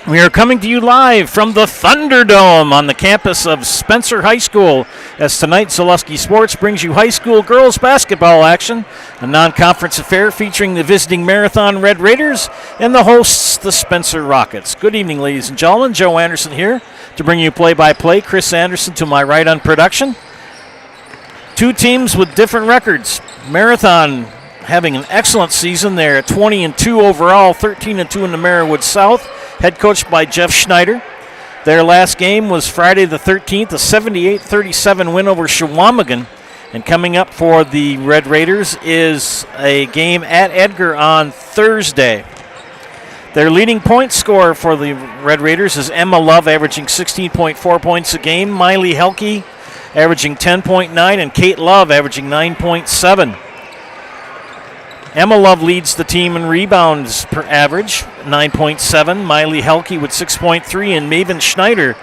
We are coming to you live from the Thunderdome on the campus of Spencer High School as tonight Zaleski Sports brings you high school girls basketball action, a non-conference affair featuring the visiting Marathon Red Raiders and the hosts, the Spencer Rockets. Good evening, ladies and gentlemen. Joe Anderson here to bring you play-by-play. Chris Anderson to my right on production. Two teams with different records. Marathon having an excellent season. They're at 20-2 overall, 13-2 in the Marywood South. Head coached by Jeff Schneider. Their last game was Friday the 13th, a 78-37 win over Shawamigan. And coming up for the Red Raiders is a game at Edgar on Thursday. Their leading point scorer for the Red Raiders is Emma Love, averaging 16.4 points a game. Miley Helke averaging 10.9, and Kate Love averaging 9.7. Emma Love leads the team in rebounds per average, 9.7. Miley Helke with 6.3, and Maven Schneider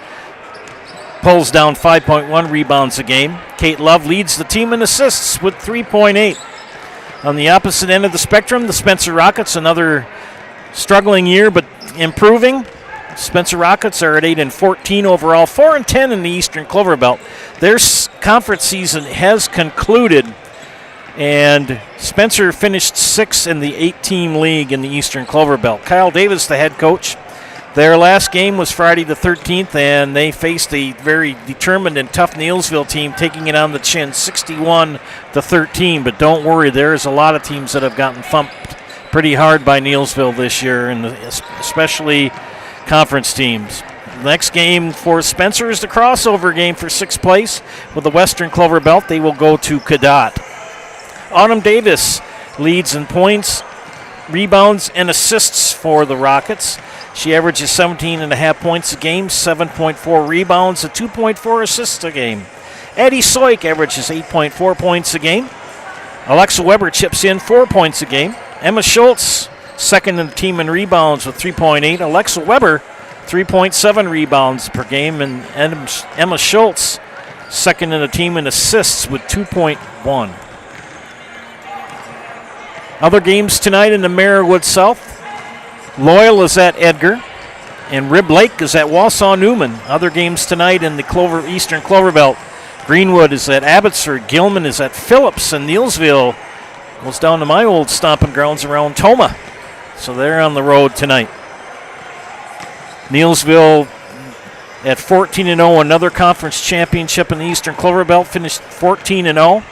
pulls down 5.1 rebounds a game. Kate Love leads the team in assists with 3.8. On the opposite end of the spectrum, the Spencer Rockets, another struggling year but improving. Spencer Rockets are at 8-14 overall, 4-10 in the Eastern Clover Belt. Their conference season has concluded, and Spencer finished 6th in the 8-team league in the Eastern Clover Belt. Kyle Davis, the head coach. Their last game was Friday the 13th, and they faced a very determined and tough Neillsville team, taking it on the chin, 61-13. But don't worry, there's a lot of teams that have gotten thumped pretty hard by Neillsville this year, and especially conference teams. Next game for Spencer is the crossover game for 6th place. With the Western Clover Belt, they will go to Cadott. Autumn Davis leads in points, rebounds, and assists for the Rockets. She averages 17.5 points a game, 7.4 rebounds, and 2.4 assists a game. Addie Soik averages 8.4 points a game. Alexa Weber chips in 4 points a game. Emma Schultz, second in the team in rebounds with 3.8. Alexa Weber, 3.7 rebounds per game. And Emma Schultz, second in the team in assists with 2.1. Other games tonight in the Marywood South. Loyal is at Edgar, and Rib Lake is at Wausau Newman. Other games tonight in the Eastern Clover Belt. Greenwood is at Abbotsford. Gilman is at Phillips, and Neillsville goes down to my old stomping grounds around Tomah. So they're on the road tonight. Neillsville at 14-0, another conference championship in the Eastern Clover Belt, finished 14-0.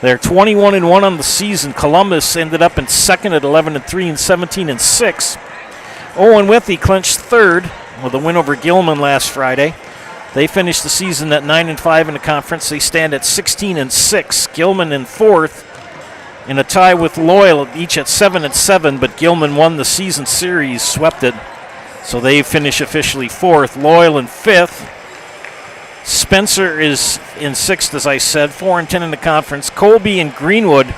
They're 21-1 on the season. Columbus ended up in second at 11-3 and 17-6. Owen Withey clinched third with a win over Gilman last Friday. They finished the season at 9-5 in the conference. They stand at 16-6. Gilman in fourth in a tie with Loyal, each at 7-7, but Gilman won the season series, swept it. So they finish officially fourth. Loyal in fifth. Spencer is in sixth, as I said, 4-10 in the conference. Colby and Greenwood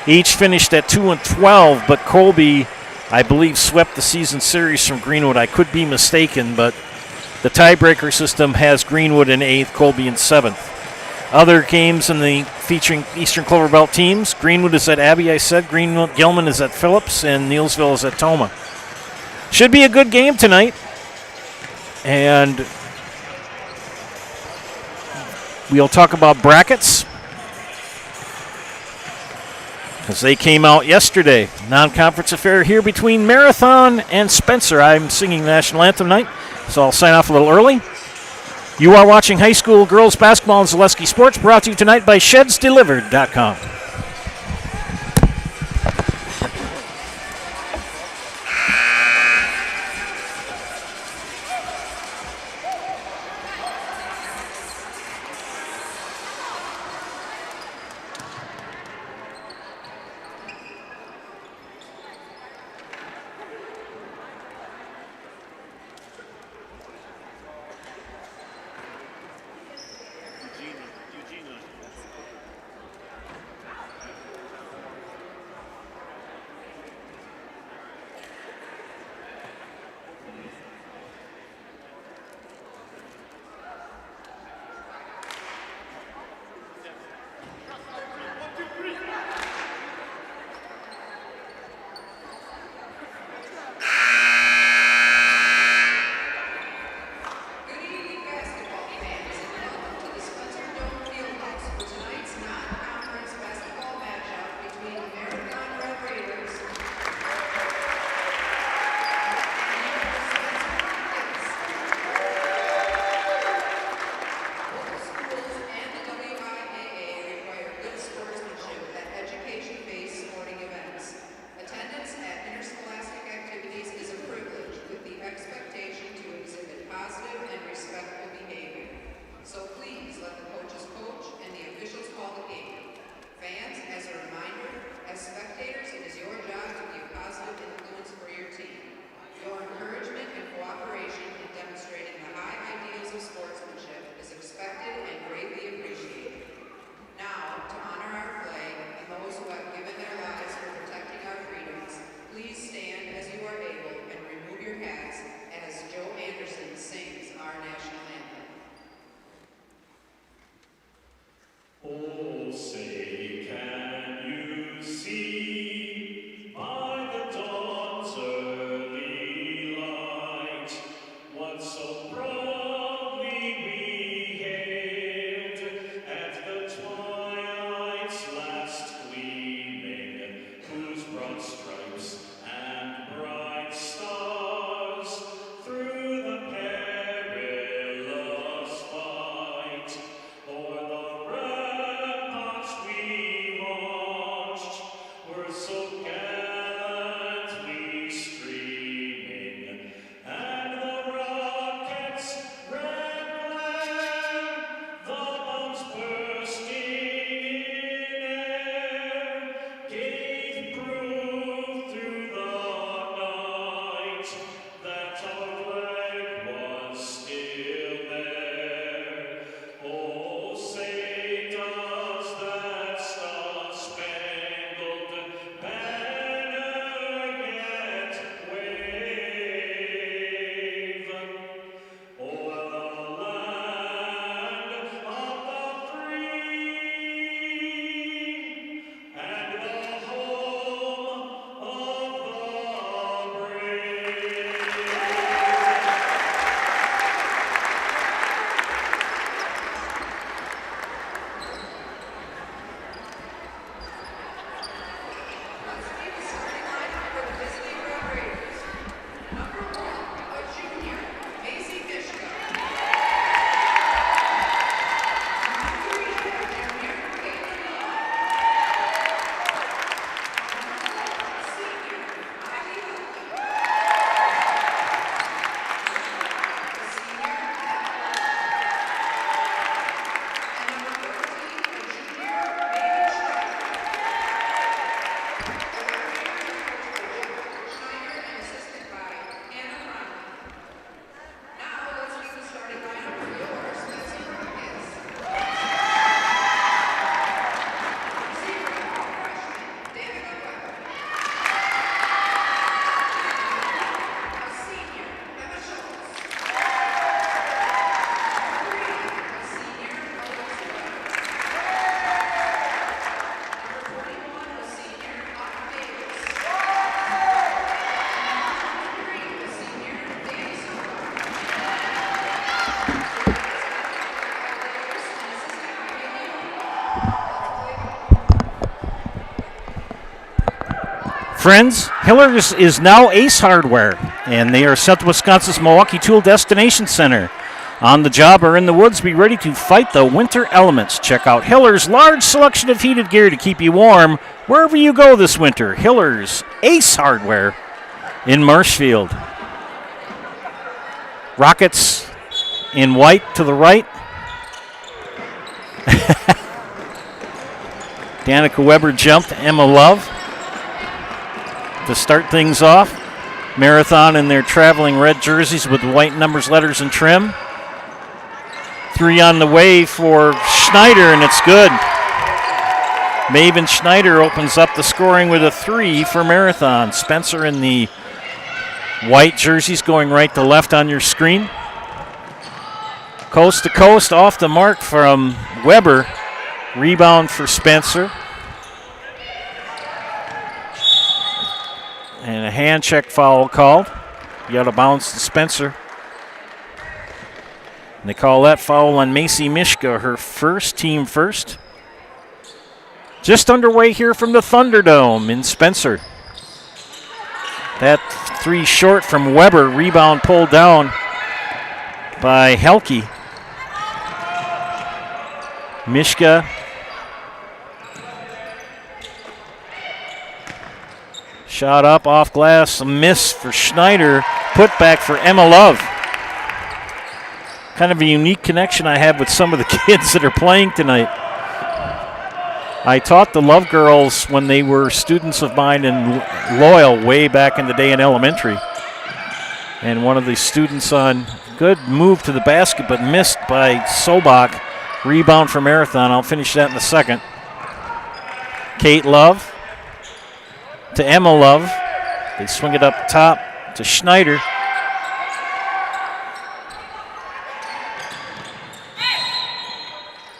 each finished at 2-12, but Colby, I believe, swept the season series from Greenwood. I could be mistaken, but the tiebreaker system has Greenwood in eighth, Colby in seventh. Other games in the featuring Eastern Clover Belt teams: Greenwood is at Abbey, I said. Gilman is at Phillips, and Neillsville is at Tomah. Should be a good game tonight, and we'll talk about brackets because they came out yesterday. Non-conference affair here between Marathon and Spencer. I'm singing the national anthem tonight, so I'll sign off a little early. You are watching high school girls basketball in Zaleski Sports, brought to you tonight by ShedsDelivered.com. Friends, Hillers is now Ace Hardware, and they are Central Wisconsin's Milwaukee Tool Destination Center. On the job or in the woods, be ready to fight the winter elements. Check out Hillers' large selection of heated gear to keep you warm wherever you go this winter. Hillers, Ace Hardware in Marshfield. Rockets in white to the right. Danica Weber jumped. Emma Love to start things off. Marathon in their traveling red jerseys with white numbers, letters, and trim. 3 on the way for Schneider, and it's good. Maven Schneider opens up the scoring with a 3 for Marathon. Spencer in the white jerseys going right to left on your screen. Coast to coast, off the mark from Weber. Rebound for Spencer. And a hand check foul called. Be out of bounds to Spencer. And they call that foul on Macy Mishka, her first, team first. Just underway here from the Thunderdome in Spencer. That 3 short from Weber. Rebound pulled down by Helke. Mishka. Shot up off glass, a miss for Schneider. Put back for Emma Love. Kind of a unique connection I have with some of the kids that are playing tonight. I taught the Love girls when they were students of mine in Loyal way back in the day in elementary. And one of the students on good move to the basket but missed by Sobach. Rebound for Marathon. I'll finish that in a second. Kate Love to Emma Love. They swing it up top to Schneider.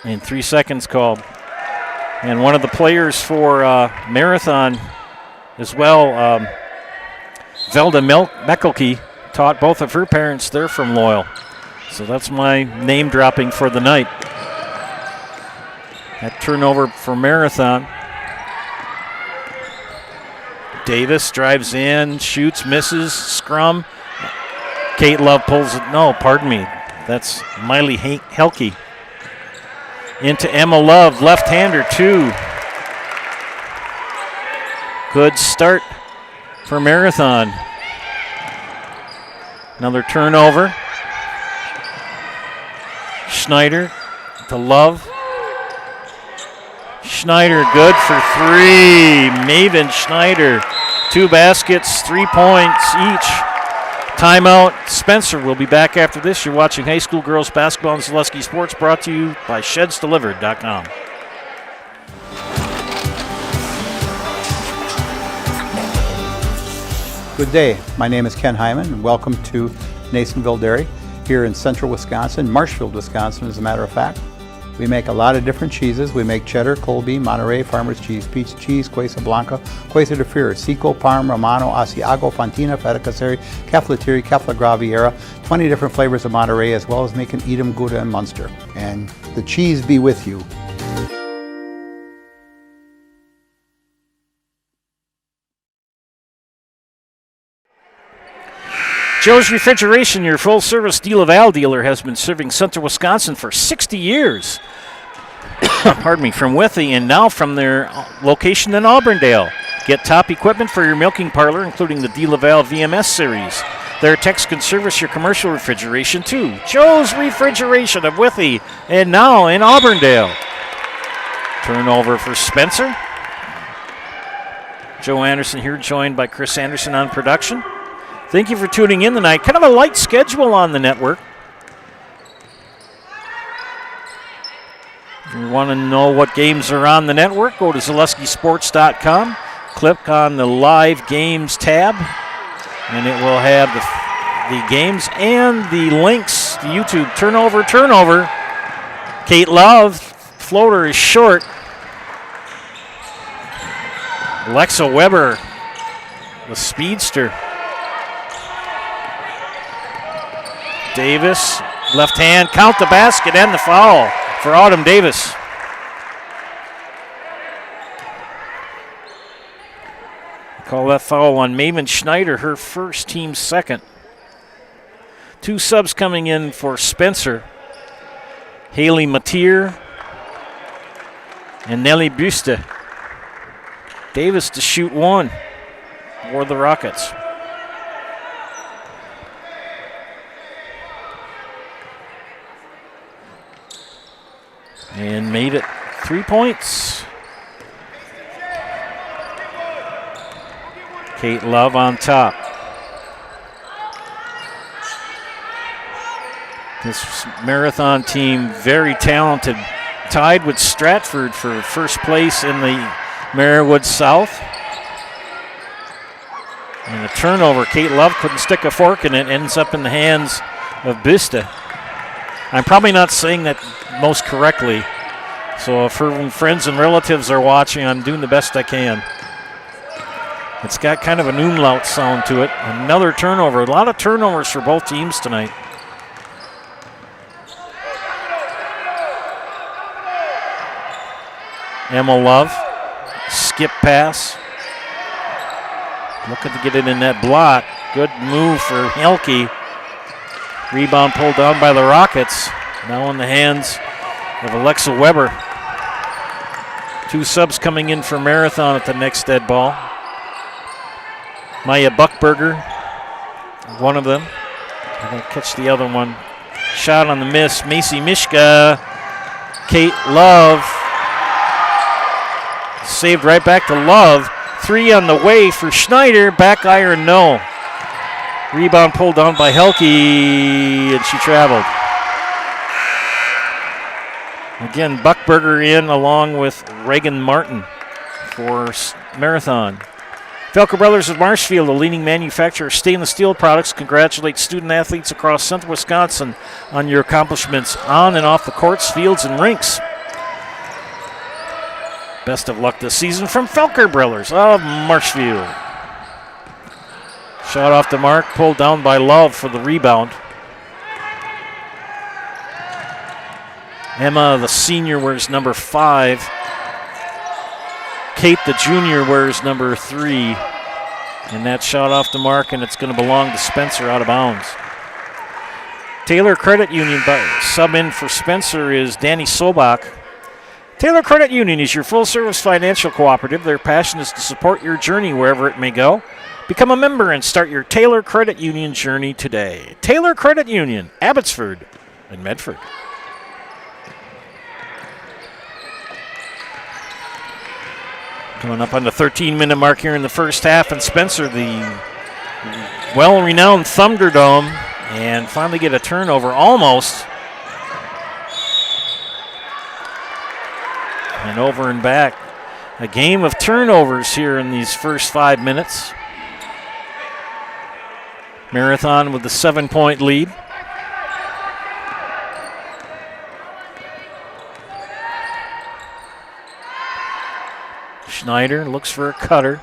And 3 seconds called. And one of the players for Marathon as well, Velda Meckelke, taught both of her parents. They're from Loyal. So that's my name dropping for the night. That turnover for Marathon. Davis drives in, shoots, misses, scrum. Kate Love pulls it. No, pardon me. That's Miley Helke. Into Emma Love, left-hander, 2. Good start for Marathon. Another turnover. Schneider to Love. Schneider good for 3. Maven Schneider, 2 baskets, 3 points each. Timeout. Spencer will be back after this. You're watching high school girls basketball and Zaleski Sports, brought to you by ShedsDelivered.com. Good day. My name is Ken Hyman, and welcome to Nasonville Dairy here in central Wisconsin, Marshfield, Wisconsin, as a matter of fact. We make a lot of different cheeses. We make cheddar, Colby, Monterey, Farmer's Cheese, Peach Cheese, Quesa Blanca, Quesa de Fear, Seco, Parm, Romano, Asiago, Fontina, Feta Caseri, Caflateri, Cafla Graviera, 20 different flavors of Monterey, as well as making Edam, Gouda, and Munster. And the cheese be with you. Joe's Refrigeration, your full-service DeLaval dealer, has been serving central Wisconsin for 60 years. Pardon me, from Withee and now from their location in Auburndale. Get top equipment for your milking parlor, including the DeLaval VMS series. Their techs can service your commercial refrigeration too. Joe's Refrigeration of Withee and now in Auburndale. Turnover for Spencer. Joe Anderson here, joined by Chris Anderson on production. Thank you for tuning in tonight. Kind of a light schedule on the network. If you want to know what games are on the network, go to ZaleskiSports.com. Click on the Live Games tab, and it will have the games and the links to YouTube. Turnover. Kate Love, floater is short. Alexa Weber, the speedster. Davis, left hand, count the basket and the foul for Autumn Davis. Call that foul on Maven Schneider, her first, team second. 2 subs coming in for Spencer. Haley Mateer and Nelly Buste. Davis to shoot 1 for the Rockets. And made it 3 points. Kate Love on top. This Marathon team, very talented, tied with Stratford for first place in the Marywood South. And a turnover. Kate Love couldn't stick a fork in it. Ends up in the hands of Bista. I'm probably not saying that most correctly. So if her friends and relatives are watching, I'm doing the best I can. It's got kind of an umlaut sound to it. Another turnover. A lot of turnovers for both teams tonight. Emma Love, skip pass. Looking to get it in that block. Good move for Helke. Rebound pulled down by the Rockets. Now in the hands of Alexa Weber. 2 subs coming in for Marathon at the next dead ball. Maya Buckberger, one of them. I'm going to catch the other one. Shot on the miss. Macy Mishka. Kate Love. Saved right back to Love. 3 on the way for Schneider. Back iron, no. Rebound pulled down by Helke, and she traveled. Again, Buckberger in along with Reagan Martin for Marathon. Felker Brothers of Marshfield, a leading manufacturer of stainless steel products, congratulates student athletes across central Wisconsin on your accomplishments on and off the courts, fields, and rinks. Best of luck this season from Felker Brothers of Marshfield. Shot off the mark, pulled down by Love for the rebound. Emma, the senior, wears number 5. Kate, the junior, wears number 3. And that shot off the mark, and it's going to belong to Spencer out of bounds. Taylor Credit Union sub in for Spencer is Danny Sobach. Taylor Credit Union is your full-service financial cooperative. Their passion is to support your journey wherever it may go. Become a member and start your Taylor Credit Union journey today. Taylor Credit Union, Abbotsford and Medford. Coming up on the 13-minute mark here in the first half, and Spencer, the well-renowned Thunderdome, and finally get a turnover almost. And over and back. A game of turnovers here in these first 5 minutes. Marathon with the 7-point lead. Schneider looks for a cutter.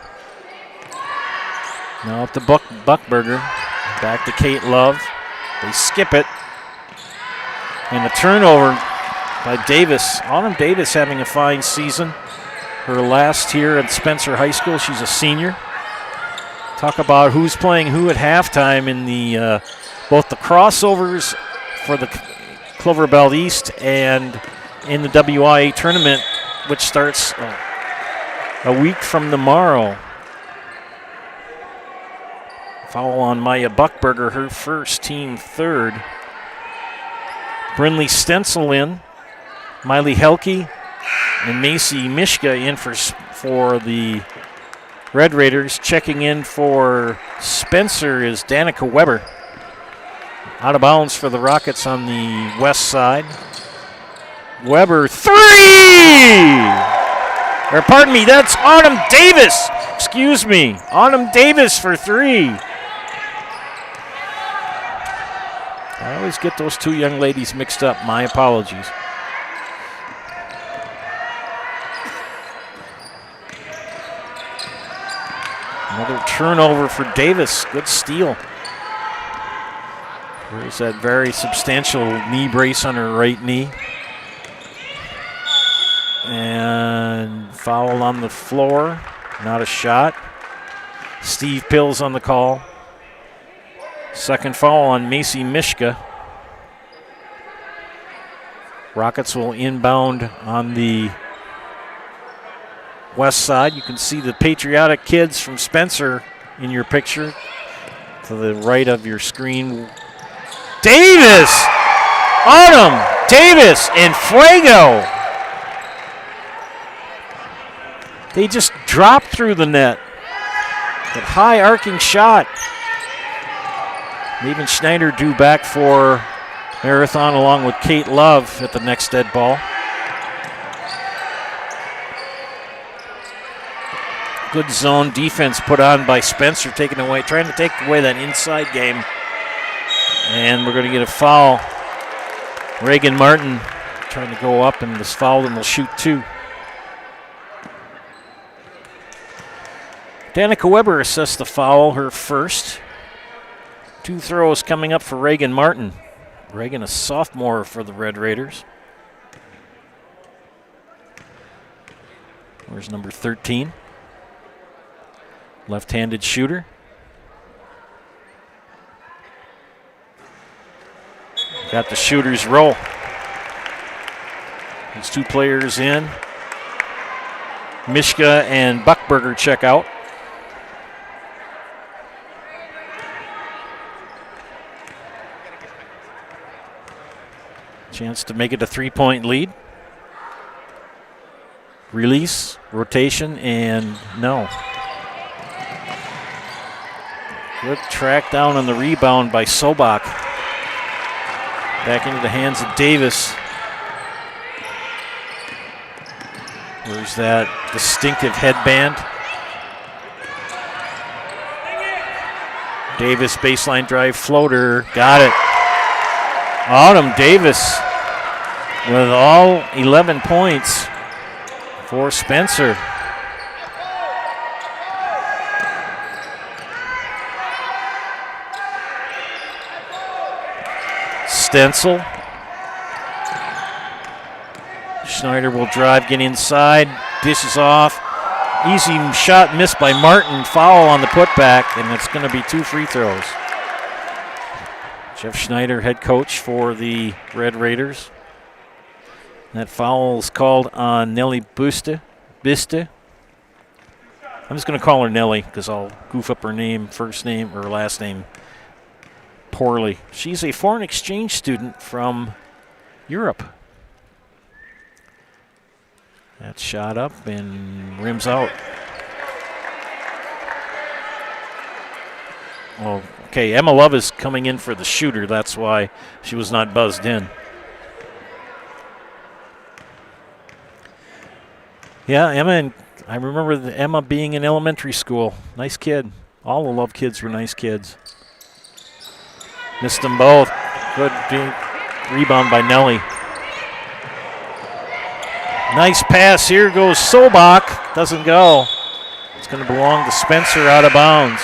Now up to Buckberger. Back to Kate Love. They skip it. And a turnover by Davis. Autumn Davis having a fine season. Her last here at Spencer High School. She's a senior. Talk about who's playing who at halftime in the both the crossovers for the Clover Belt East and in the WIAA tournament, which starts a week from tomorrow. Foul on Maya Buckberger, her first, team third. Brinley Stencil in. Miley Helke and Macy Mishka in for the Red Raiders. Checking in for Spencer is Danica Weber. Out of bounds for the Rockets on the west side. Weber, 3! Or pardon me, that's Autumn Davis. Excuse me. Autumn Davis for 3. I always get those 2 young ladies mixed up. My apologies. Another turnover for Davis. Good steal. There's that very substantial knee brace on her right knee. And foul on the floor. Not a shot. Steve Pills on the call. Second foul on Macy Mishka. Rockets will inbound on the west side. You can see the patriotic kids from Spencer in your picture to the right of your screen. Davis! Autumn, Davis, and Fuego. They just dropped through the net. That high arcing shot. Even Schneider due back for Marathon along with Kate Love at the next dead ball. Good zone defense put on by Spencer, trying to take away that inside game. And we're going to get a foul. Reagan Martin trying to go up and is fouled and will shoot 2. Danica Weber assessed the foul, her first. 2 throws coming up for Reagan Martin. Reagan, a sophomore for the Red Raiders. Where's number 13? Left-handed shooter. Got the shooter's roll. These 2 players in. Mishka and Buckberger check out. Chance to make it a 3-point lead. Release, rotation, and no. Good track down on the rebound by Sobak. Back into the hands of Davis. Where's that distinctive headband? Davis baseline drive floater. Got it. Autumn Davis with all 11 points for Spencer. Stencil. Schneider will drive, get inside, dishes off. Easy shot missed by Martin. Foul on the putback, and it's going to be 2 free throws. Jeff Schneider, head coach for the Red Raiders. That foul is called on Nellie Biste. I'm just going to call her Nellie because I'll goof up her name, first name, or last name poorly. She's a foreign exchange student from Europe. That shot up and rims out. Oh, okay, Emma Love is coming in for the shooter. That's why she was not buzzed in. Yeah, I remember Emma being in elementary school. Nice kid. All the Love kids were nice kids. Missed them both. Good rebound by Nellie. Nice pass. Here goes Sobak. Doesn't go. It's going to belong to Spencer out of bounds.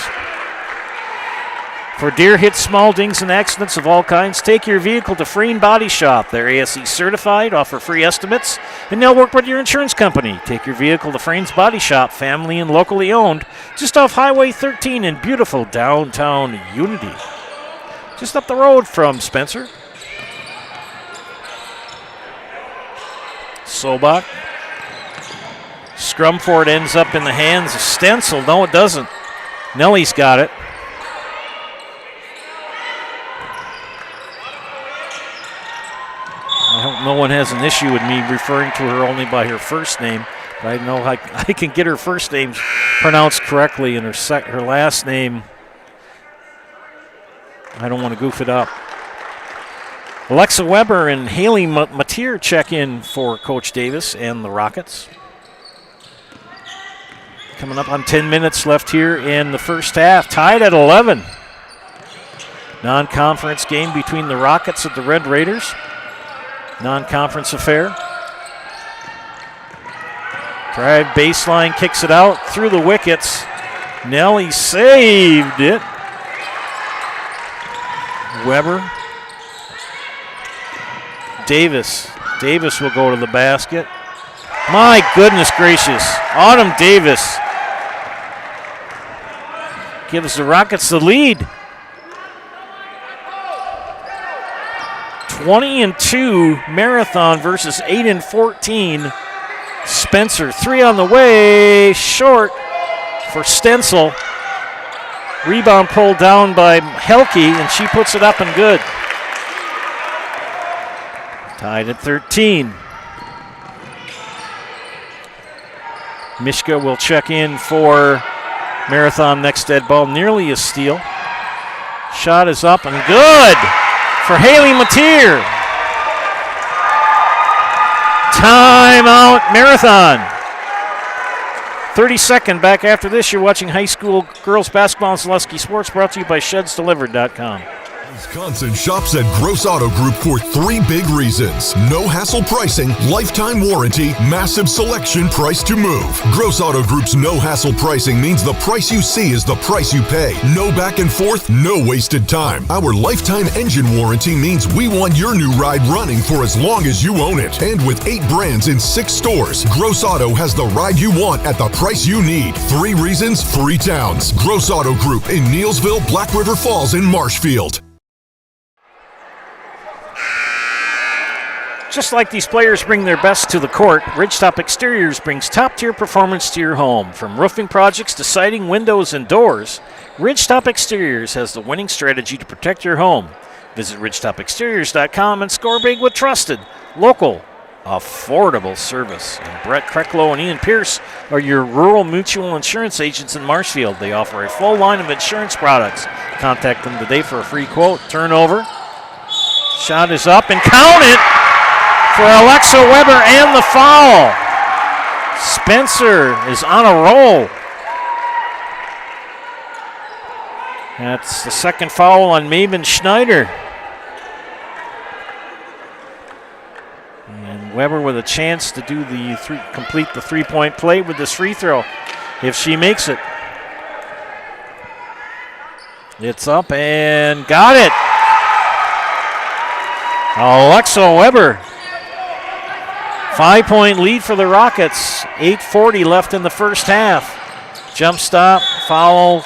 For deer hits, small dings, and accidents of all kinds, take your vehicle to Freen Body Shop. They're ASE certified, offer free estimates, and they'll work with your insurance company. Take your vehicle to Freen's Body Shop, family and locally owned, just off Highway 13 in beautiful downtown Unity. Just up the road from Spencer. Sobak. Scrum for it ends up in the hands of Stencil. No, it doesn't. Nellie's got it. I hope no one has an issue with me referring to her only by her first name. But I know I can get her first name pronounced correctly, and her last name, I don't want to goof it up. Alexa Weber and Haley Mateer check in for Coach Davis and the Rockets. Coming up on 10 minutes left here in the first half. Tied at 11. Non-conference game between the Rockets and the Red Raiders. Non-conference affair. Drive baseline, kicks it out through the wickets. Nellie saved it. Weber. Davis will go to the basket. My goodness gracious. Autumn Davis gives the Rockets the lead. 20-2 Marathon versus 8-14 Spencer. 3 on the way, short for Stenzel. Rebound pulled down by Helke, and she puts it up and good. Tied at 13. Mishka will check in for Marathon next dead ball. Nearly a steal. Shot is up and good for Haley Mateer. Timeout Marathon. 32nd back after this. You're watching high school girls basketball and Zaleski Sports, brought to you by ShedsDelivered.com. Wisconsin shops at Gross Auto Group for 3 big reasons. No hassle pricing, lifetime warranty, massive selection, price to move. Gross Auto Group's no hassle pricing means the price you see is the price you pay. No back and forth, no wasted time. Our lifetime engine warranty means we want your new ride running for as long as you own it. And with 8 brands in 6 stores, Gross Auto has the ride you want at the price you need. 3 reasons, 3 towns. Gross Auto Group in Neelsville, Black River Falls, and Marshfield. Just like these players bring their best to the court, Ridgetop Exteriors brings top-tier performance to your home. From roofing projects to siding, windows, and doors, Ridgetop Exteriors has the winning strategy to protect your home. Visit ridgetopexteriors.com and score big with trusted, local, affordable service. And Brett Krecklow and Ian Pierce are your rural mutual insurance agents in Marshfield. They offer a full line of insurance products. Contact them today for a free quote. Turnover. Shot is up and count it for Alexa Weber and the foul. Spencer is on a roll. That's the second foul on Maven Schneider. And Weber with a chance to do complete the three-point play with this free throw if she makes it. It's up and got it. Alexa Weber. 5-point lead for the Rockets. 8:40 left in the first half. Jump stop, foul.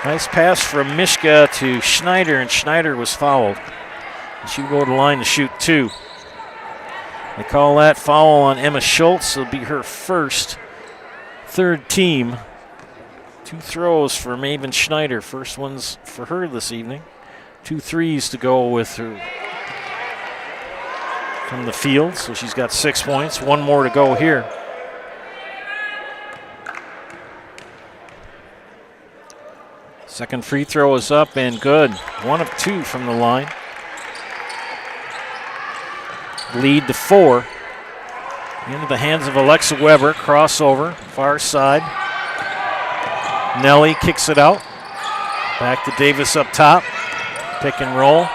Nice pass from Mishka to Schneider, and Schneider was fouled. She'll go to the line to shoot 2. They call that foul on Emma Schultz. It'll be her first, 3rd team. 2 throws for Maven Schneider. First one's for her this evening. 2 threes to go with her from the field, so she's got 6 points. 1 more to go here. Second free throw is up and good. 1 of 2 from the line. Lead to 4. Into the hands of Alexa Weber. Crossover, far side. Nelly kicks it out. Back to Davis up top. Pick and roll.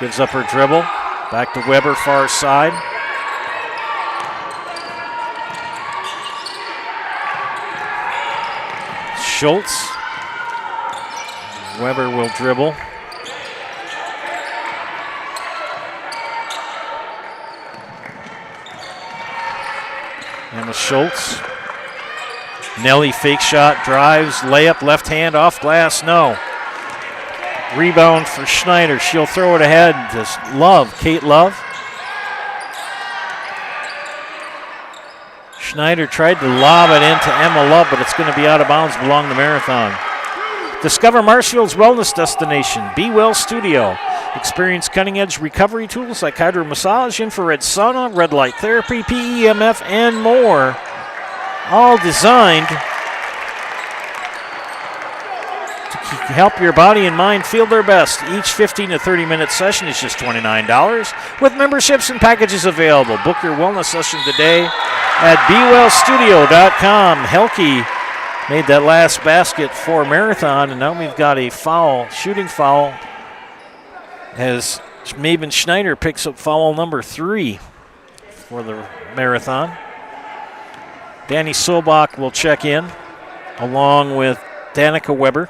Gives up her dribble. Back to Weber, far side. Schultz. Weber will dribble. Emma Schultz. Nelly fake shot, drives, layup, left hand, off glass, no. Rebound for Schneider. She'll throw it ahead to Love, Kate Love. Schneider tried to lob it into Emma Love, but it's going to be out of bounds, belong to Marathon. Discover Marshfield's wellness destination, Be Well Studio. Experience cutting-edge recovery tools like hydro massage, infrared sauna, red light therapy, PEMF, and more. All designed to help your body and mind feel their best. Each 15 to 30-minute session is just $29 with memberships and packages available. Book your wellness session today at BeWellStudio.com. Helke made that last basket for Marathon, and now we've got a foul, shooting foul, as Maven Schneider picks up foul number 3 for the Marathon. Danny Sobach will check in along with Danica Weber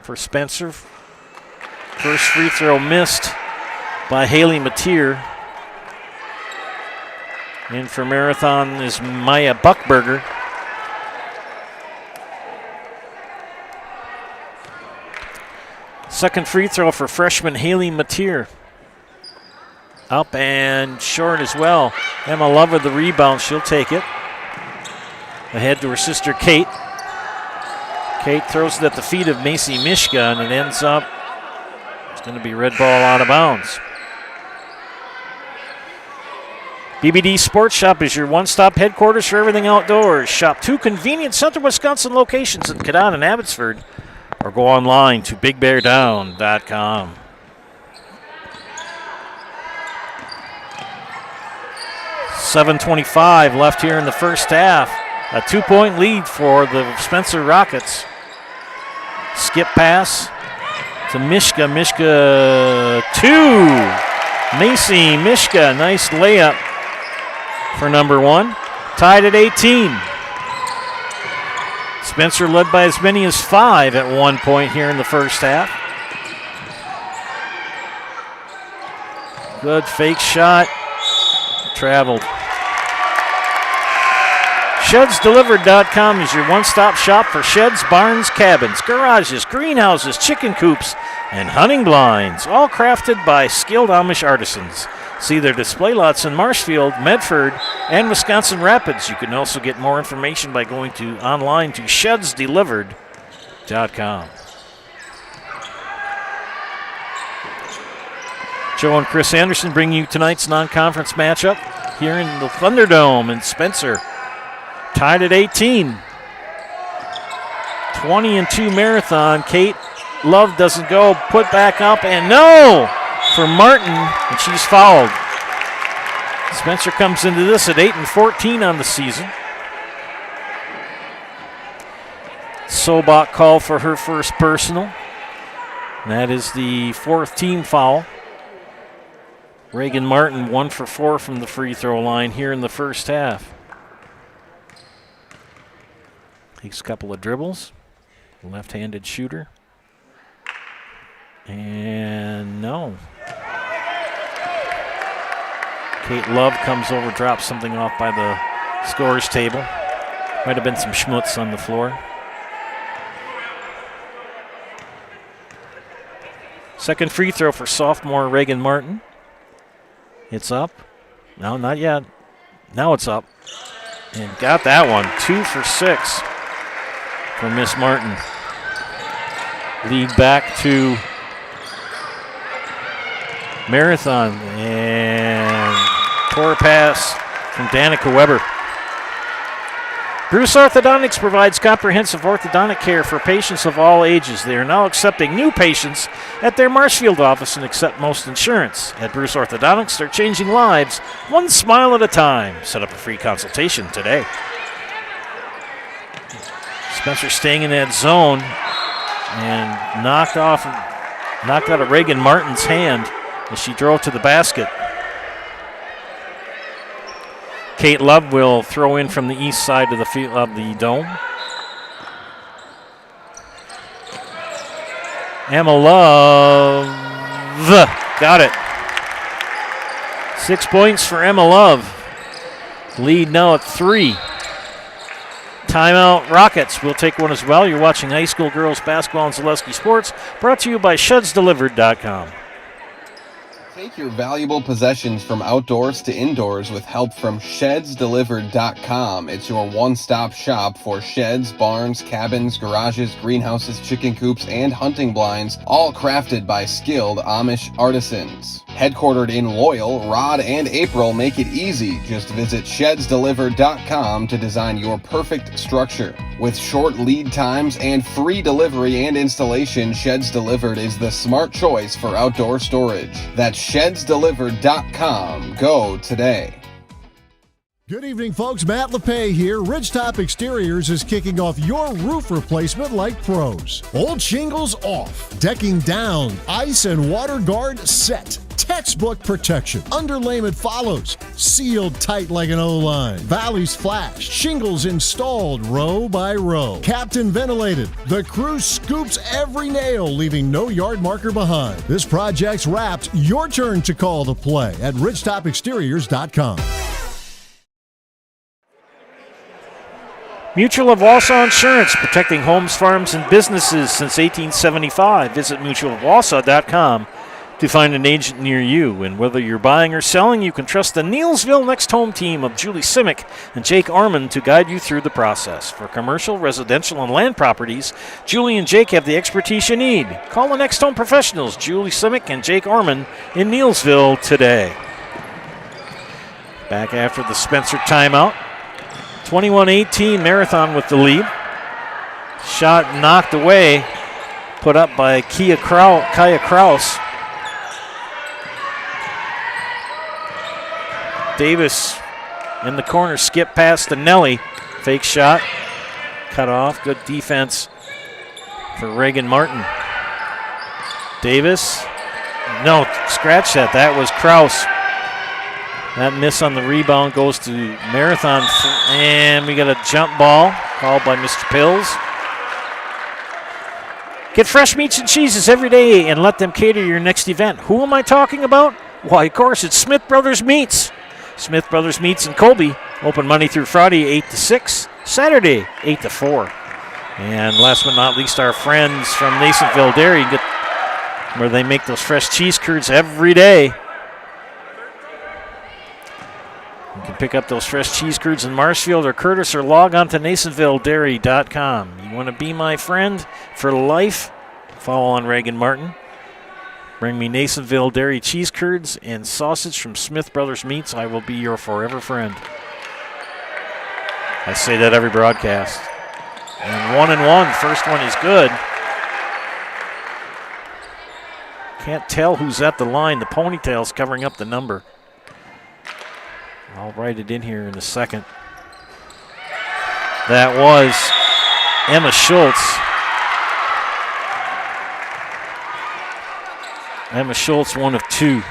for Spencer. First free throw missed by Haley Mateer. In for Marathon is Maya Buckberger. Second free throw for freshman Haley Mateer. Up and short as well. Emma Love with the rebound. She'll take it. Ahead to her sister Kate. Kate throws it at the feet of Macy Mishka, and it ends up, it's going to be red ball out of bounds. BBD Sports Shop is your one-stop headquarters for everything outdoors. Shop 2 convenient Central Wisconsin locations in Cadott and Abbotsford, or go online to bigbeardown.com. .25 left here in the first half. A 2-point lead for the Spencer Rockets. Skip pass to Mishka. Mishka 2. Macy Mishka, nice layup for number 1. Tied at 18. Spencer led by as many as 5 at one point here in the first half. Good fake shot. Traveled. ShedsDelivered.com is your one-stop shop for sheds, barns, cabins, garages, greenhouses, chicken coops, and hunting blinds, all crafted by skilled Amish artisans. See their display lots in Marshfield, Medford, and Wisconsin Rapids. You can also get more information by going online to ShedsDelivered.com. Joe and Chris Anderson bring you tonight's non-conference matchup here in the Thunderdome in Spencer. Tied at 18. 20-2 marathon. Kate Love doesn't go. Put back up and no for Martin, and she's fouled. Spencer comes into this at 8-14 on the season. Sobach called for her first personal. And that is the 4th team foul. Reagan Martin 1 for 4 from the free throw line here in the first half. Takes a couple of dribbles. Left-handed shooter. And no. Kate Love comes over, drops something off by the scorer's table. Might have been some schmutz on the floor. Second free throw for sophomore Reagan Martin. It's up. No, not yet. Now it's up. And got that one. 2 for 6 for Miss Martin. Lead back to Marathon. And poor pass from Danica Weber. Bruce Orthodontics provides comprehensive orthodontic care for patients of all ages. They are now accepting new patients at their Marshfield office and accept most insurance. At Bruce Orthodontics, they're changing lives one smile at a time. Set up a free consultation today. Spencer staying in that zone and knocked out of Reagan Martin's hand as she drove to the basket. Kate Love will throw in from the east side of the field of the dome. Emma Love got it. 6 points for Emma Love. Lead now at 3. Timeout Rockets. We'll take one as well. You're watching high school girls basketball on Zaleski Sports, brought to you by ShedsDelivered.com. Take your valuable possessions from outdoors to indoors with help from ShedsDelivered.com. It's your one-stop shop for sheds, barns, cabins, garages, greenhouses, chicken coops, and hunting blinds, all crafted by skilled Amish artisans. Headquartered in Loyal, Rod and April make it easy. Just visit ShedsDelivered.com to design your perfect structure. With short lead times and free delivery and installation, Sheds Delivered is the smart choice for outdoor storage. That's ShedsDelivered.com. Go today. Good evening, folks. Matt LePay here. Ridgetop Exteriors is kicking off your roof replacement like pros. Old shingles off, decking down, ice and water guard set. Textbook protection. Underlayment follows. Sealed tight like an O-line. Valleys flashed. Shingles installed row by row. Captain ventilated. The crew scoops every nail, leaving no yard marker behind. This project's wrapped. Your turn to call the play at ridgetopexteriors.com. Mutual of Wausau Insurance, protecting homes, farms, and businesses since 1875. Visit mutualofwausau.com to find an agent near you. And whether you're buying or selling, you can trust the Neilsville Next Home team of Julie Simic and Jake Arman to guide you through the process. For commercial, residential, and land properties, Julie and Jake have the expertise you need. Call the Next Home professionals, Julie Simic and Jake Arman, in Neilsville today. Back after the Spencer timeout. 21-18, Marathon with the lead. Shot knocked away, put up by Kaya Kraus. Davis in the corner, skip past to Nelly. Fake shot, cut off. Good defense for Reagan Martin. Davis, no, scratch that. That was Kraus. That miss on the rebound goes to Marathon, and we got a jump ball called by Mr. Pills. Get fresh meats and cheeses every day and let them cater your next event. Who am I talking about? Why, of course, it's Smith Brothers Meats. Smith Brothers Meats in Colby, open Monday through Friday, 8 to 6, Saturday, 8 to 4. And last but not least, our friends from Nasonville Dairy, where they make those fresh cheese curds every day. You can pick up those fresh cheese curds in Marshfield or Curtis, or log on to NasonvilleDairy.com. You want to be my friend for life? Follow on Reagan Martin. Bring me Nasonville Dairy cheese curds and sausage from Smith Brothers Meats. I will be your forever friend. I say that every broadcast. And 1-1. First one is good. Can't tell who's at the line. The ponytail's covering up the number. I'll write it in here in a second. That was Emma Schultz. Emma Schultz, 1 of 2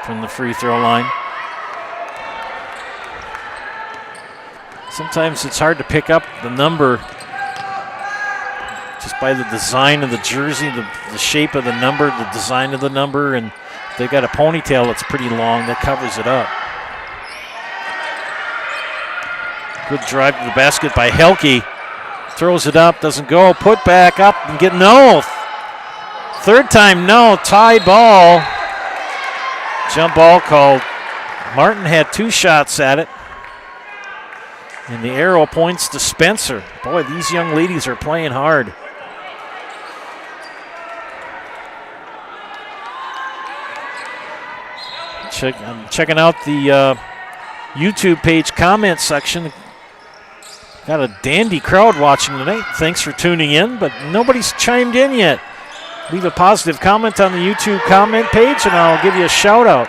from the free throw line. Sometimes it's hard to pick up the number just by the design of the jersey, the shape of the number, the design of the number, and they've got a ponytail that's pretty long that covers it up. Good drive to the basket by Helke. Throws it up, doesn't go. Put back up and get no. Third time no. Tie ball. Jump ball called. Martin had 2 shots at it. And the arrow points to Spencer. Boy, these young ladies are playing hard. I'm checking out the YouTube page comment section. Got a dandy crowd watching tonight. Thanks for tuning in, but nobody's chimed in yet. Leave a positive comment on the YouTube comment page, and I'll give you a shout out.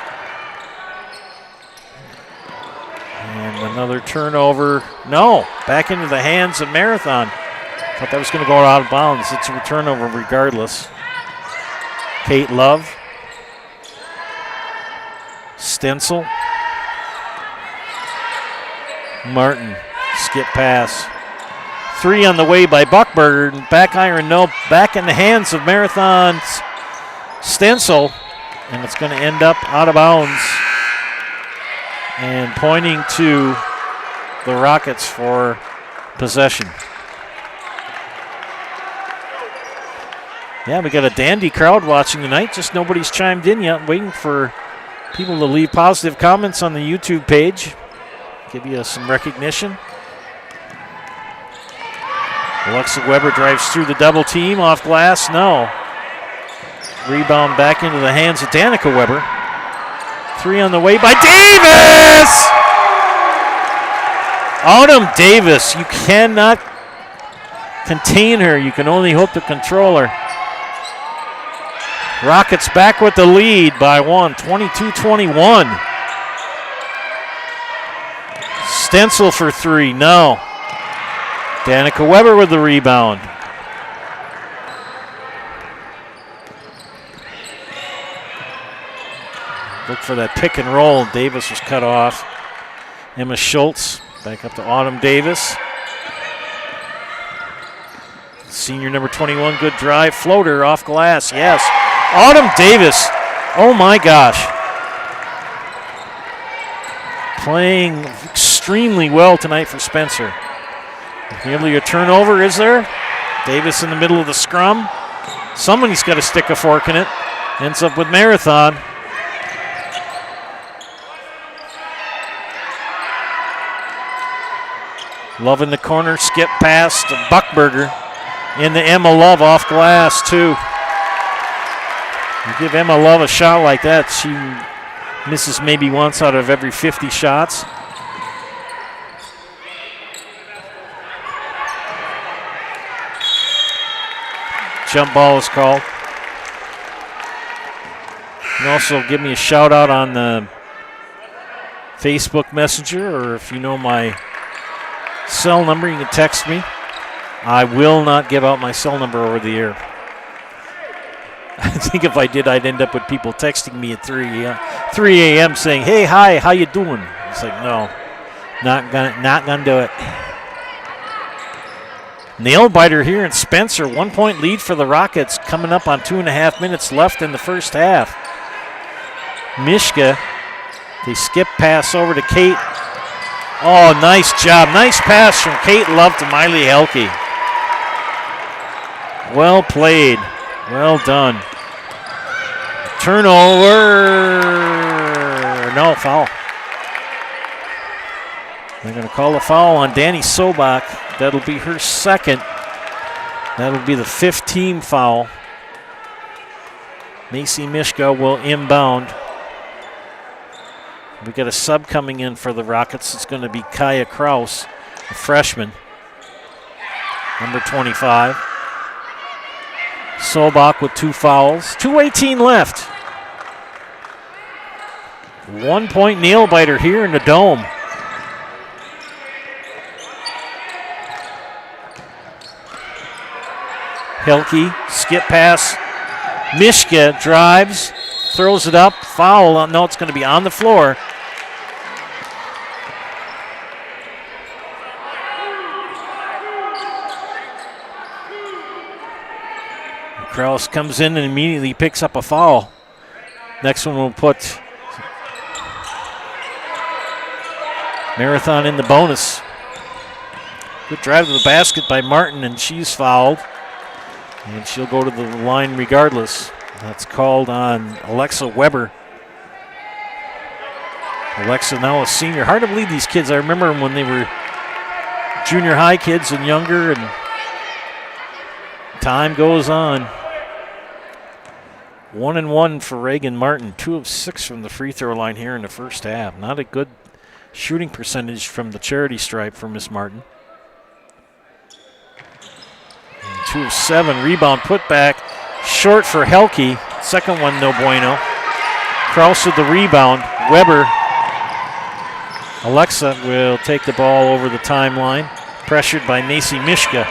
And another turnover. No, back into the hands of Marathon. Thought that was going to go out of bounds. It's a turnover regardless. Kate Love. Stencil. Martin. Skip pass. 3 on the way by Buckberger. Back iron, no. Back in the hands of Marathon's Stencil. And it's going to end up out of bounds. And pointing to the Rockets for possession. Yeah, we got a dandy crowd watching tonight. Just nobody's chimed in yet. Waiting for people to leave positive comments on the YouTube page. Give you some recognition. Alexa Weber drives through the double team, off glass, no. Rebound back into the hands of Danica Weber. 3 on the way by Davis! Autumn Davis, you cannot contain her. You can only hope to control her. Rockets back with the lead by 1, 22-21. Stencil for 3, no. Danica Weber with the rebound. Look for that pick and roll. Davis was cut off. Emma Schultz back up to Autumn Davis. Senior number 21, good drive. Floater off glass, yes. Autumn Davis, oh my gosh. Playing extremely well tonight for Spencer. Nearly a turnover, is there? Davis in the middle of the scrum. Somebody's got to stick a fork in it. Ends up with Marathon. Love in the corner, skip pass to Buckberger. Into Emma Love off glass, too. You give Emma Love a shot like that, she misses maybe once out of every 50 shots. Jump ball is called. You can also give me a shout out on the Facebook Messenger, or if you know my cell number, you can text me. I will not give out my cell number over the air. I think if I did, I'd end up with people texting me at 3 a.m. saying, "Hey, hi, how you doing?" It's like, no, not gonna do it. Nail biter here in Spencer. 1 point lead for the Rockets, coming up on 2.5 minutes left in the first half. Mishka, they skip pass over to Kate. Oh, nice job. Nice pass from Kate Love to Miley Helke. Well played. Well done. Turnover. No, foul. They're going to call a foul on Danny Sobak. That'll be her second. That'll be the 5th team foul. Macy Mishka will inbound. We got a sub coming in for the Rockets. It's going to be Kaya Kraus, a freshman, number 25. Sobak with 2 fouls. 2:18 left. 1 point nail biter here in the Dome. Helke, skip pass. Mishka drives, throws it up. Foul. No, it's going to be on the floor. Kraus comes in and immediately picks up a foul. Next one will put Marathon in the bonus. Good drive to the basket by Martin, and she's fouled. And she'll go to the line regardless. That's called on Alexa Weber. Alexa now a senior. Hard to believe these kids. I remember them when they were junior high kids and younger, and time goes on. 1-1 for Reagan Martin. 2 of 6 from the free throw line here in the first half. Not a good shooting percentage from the charity stripe for Miss Martin. And 2 of 7. Rebound put back. Short for Helke. Second one, no bueno. Kraus with the rebound. Weber. Alexa will take the ball over the timeline. Pressured by Macy Mishka.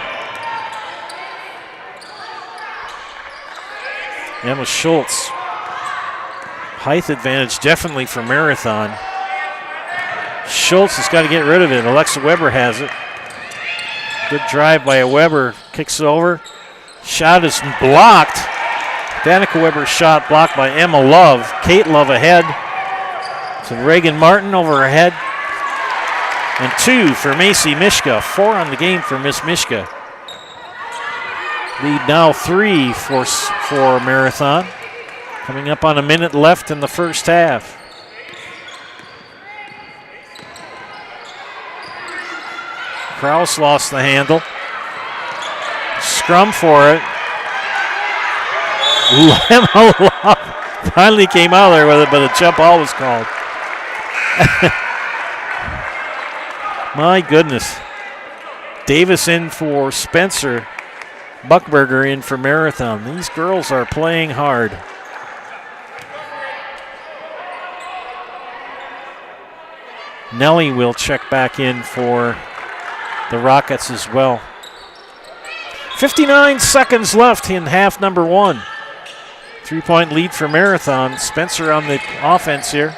Emma Schultz. Height advantage definitely for Marathon. Schultz has got to get rid of it. Alexa Weber has it. Good drive by a Weber. Kicks it over. Shot is blocked. Danica Weber's shot blocked by Emma Love. Kate Love ahead. To Reagan Martin over her head. And 2 for Macy Mishka. 4 on the game for Miss Mishka. Lead now 3 for Marathon. Coming up on a minute left in the first half. Kraus lost the handle. Scrum for it. Emma Love finally came out there with it, but a jump ball was called. My goodness. Davis in for Spencer. Buckberger in for Marathon. These girls are playing hard. Nelly will check back in for the Rockets as well. 59 seconds left in half number 1. 3-point lead for Marathon. Spencer on the offense here.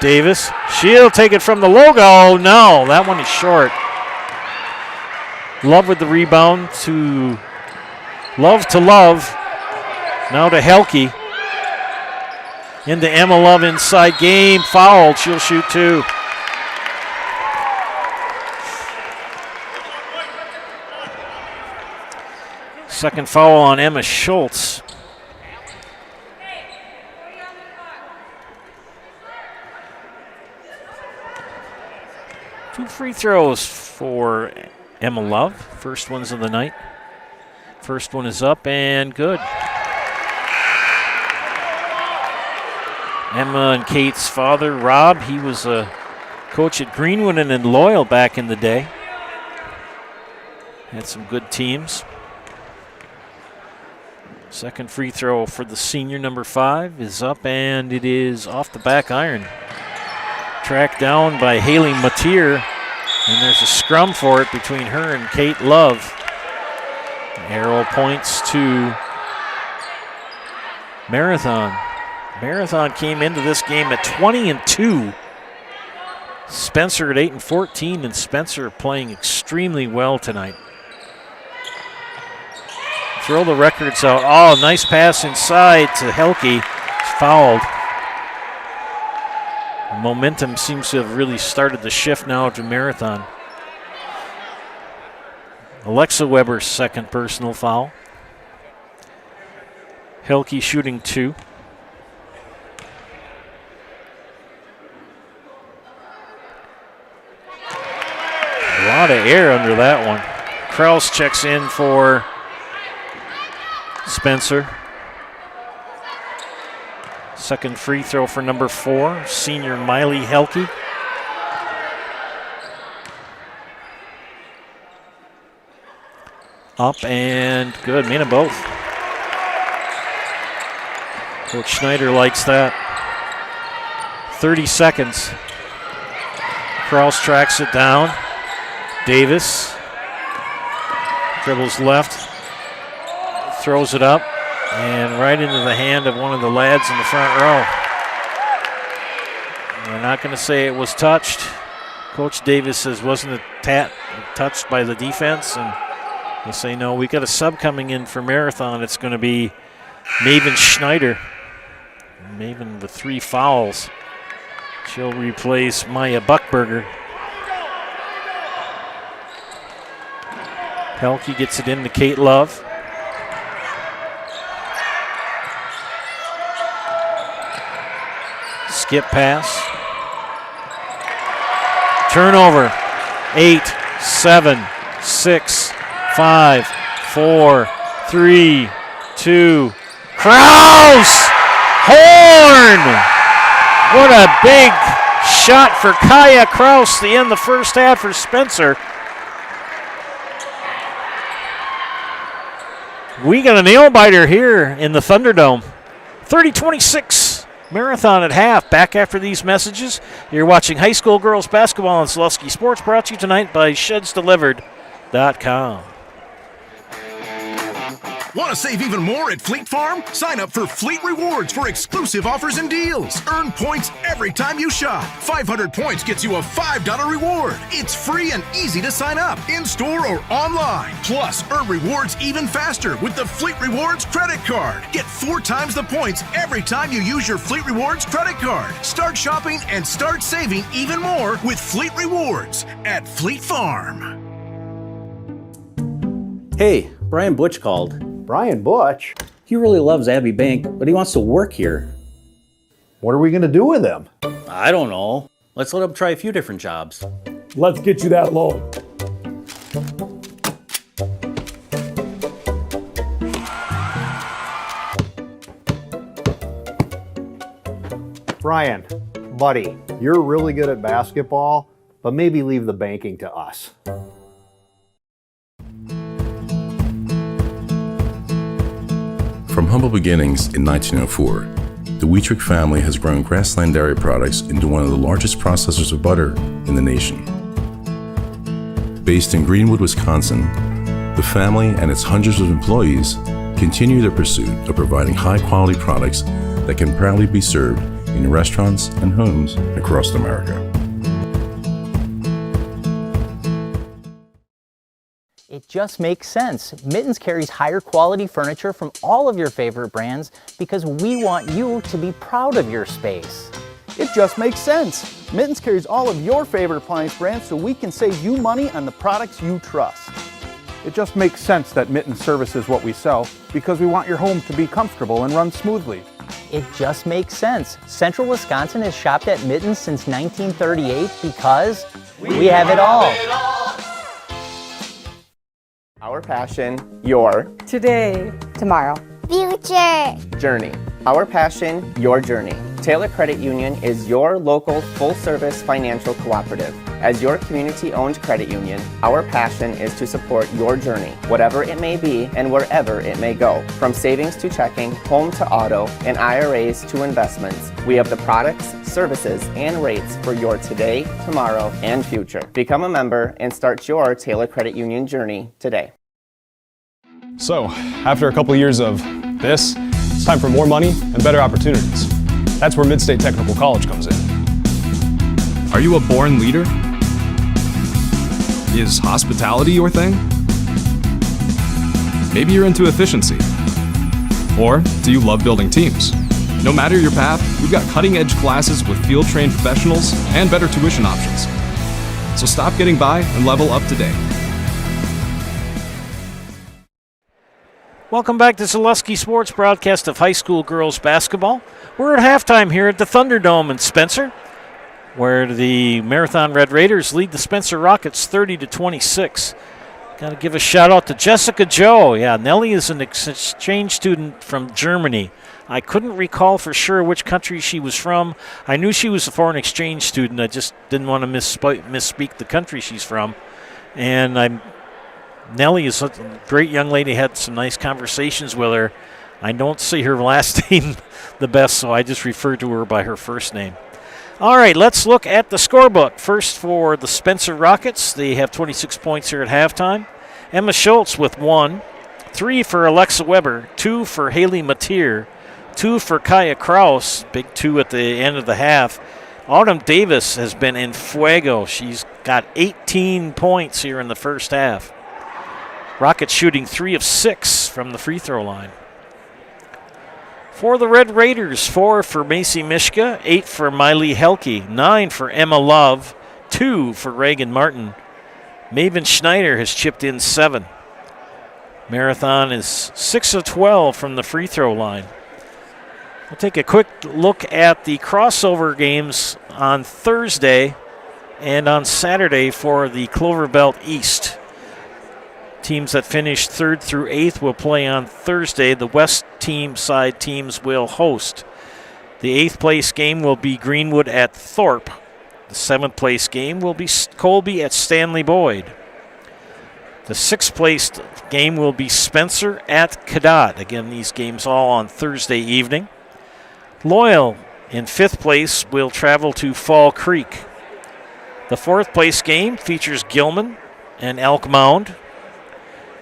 Davis. She'll take it from the logo. No, that one is short. Love with the rebound to Love. Now to Helke. Into Emma Love inside game. Fouled. She'll shoot 2. Second foul on Emma Schultz. Two free throws for Emma Love. First ones of the night. First one is up and good. Emma and Kate's father, Rob, he was a coach at Greenwood and in Loyal back in the day. Had some good teams. Second free throw for the senior, number 5, is up, and it is off the back iron. Tracked down by Haley Mateer, and there's a scrum for it between her and Kate Love. Arrow points to Marathon. Marathon came into this game at 20-2. Spencer at 8-14, and Spencer playing extremely well tonight. Throw the records out. Oh, nice pass inside to Helke. It's fouled. Momentum seems to have really started to shift now to Marathon. Alexa Weber's second personal foul. Helke shooting 2. A lot of air under that one. Kraus checks in for Spencer. Second free throw for number 4, senior Miley Helke. Up and good, made them both. Coach Schneider likes that. 30 seconds. Kraus tracks it down. Davis dribbles left, throws it up, and right into the hand of one of the lads in the front row. We're not going to say it was touched. Coach Davis says wasn't it touched by the defense, and they say no, we got a sub coming in for Marathon. It's going to be Maven Schneider. Maven with 3 fouls. She'll replace Maya Buckberger. Helke gets it in to Kate Love. Skip pass. Turnover. 8, 7, 6, 5, 4, 3, 2. Kraus! Horn! What a big shot for Kaya Kraus to end the first half for Spencer. We got a nail-biter here in the Thunderdome. 30-26, Marathon at half. Back after these messages. You're watching high school girls basketball on Slusky Sports, brought to you tonight by ShedsDelivered.com. Want to save even more at Fleet Farm? Sign up for Fleet Rewards for exclusive offers and deals. Earn points every time you shop. 500 points gets you a $5 reward. It's free and easy to sign up, in-store or online. Plus, earn rewards even faster with the Fleet Rewards credit card. Get 4 times the points every time you use your Fleet Rewards credit card. Start shopping and start saving even more with Fleet Rewards at Fleet Farm. Hey, Brian Butch called. Brian Butch? He really loves Abbey Bank, but he wants to work here. What are we going to do with him? I don't know. Let's let him try a few different jobs. Let's get you that loan. Brian, buddy, you're really good at basketball, but maybe leave the banking to us. From humble beginnings in 1904, the Wheatrick family has grown Grassland Dairy Products into one of the largest processors of butter in the nation. Based in Greenwood, Wisconsin, the family and its hundreds of employees continue their pursuit of providing high-quality products that can proudly be served in restaurants and homes across America. It just makes sense. Mittens carries higher quality furniture from all of your favorite brands because we want you to be proud of your space. It just makes sense. Mittens carries all of your favorite appliance brands so we can save you money on the products you trust. It just makes sense that Mitten services what we sell because we want your home to be comfortable and run smoothly. It just makes sense. Central Wisconsin has shopped at Mittens since 1938 because we have it all. Our passion, your today, tomorrow, future journey. Our passion, your journey. Taylor Credit Union is your local full-service financial cooperative. As your community-owned credit union, our passion is to support your journey, whatever it may be and wherever it may go. From savings to checking, home to auto, and IRAs to investments, we have the products, services, and rates for your today, tomorrow, and future. Become a member and start your Taylor Credit Union journey today. So, after a couple years of this, it's time for more money and better opportunities. That's where Mid-State Technical College comes in. Are you a born leader? Is hospitality your thing? Maybe you're into efficiency. Or do you love building teams? No matter your path, we've got cutting-edge classes with field-trained professionals and better tuition options. So stop getting by and level up today. Welcome back to Zaleski Sports, broadcast of high school girls basketball. We're at halftime here at the Thunderdome in Spencer, where the Marathon Red Raiders lead the Spencer Rockets 30-26. Got to give a shout out to Jessica Joe. Yeah, Nellie is an exchange student from Germany. I couldn't recall for sure which country she was from. I knew she was a foreign exchange student. I just didn't want to misspeak the country she's from. And Nellie is a great young lady. Had some nice conversations with her. I don't see her last name the best, so I just refer to her by her first name. All right, let's look at the scorebook. First for the Spencer Rockets. They have 26 points here at halftime. Emma Schultz with 1. 3 for Alexa Weber. 2 for Haley Mateer. 2 for Kaya Kraus. Big 2 at the end of the half. Autumn Davis has been in fuego. She's got 18 points here in the first half. Rockets shooting 3 of 6 from the free throw line. For the Red Raiders, 4 for Macy Mishka, 8 for Miley Helke, 9 for Emma Love, 2 for Reagan Martin. Maven Schneider has chipped in 7. Marathon is 6 of 12 from the free throw line. We'll take a quick look at the crossover games on Thursday and on Saturday for the Clover Belt East. Teams that finished 3rd through 8th will play on Thursday. The West side teams will host. The 8th place game will be Greenwood at Thorpe. The 7th place game will be Colby at Stanley Boyd. The 6th place game will be Spencer at Cadott. Again, these games all on Thursday evening. Loyal in 5th place will travel to Fall Creek. The 4th place game features Gilman and Elk Mound.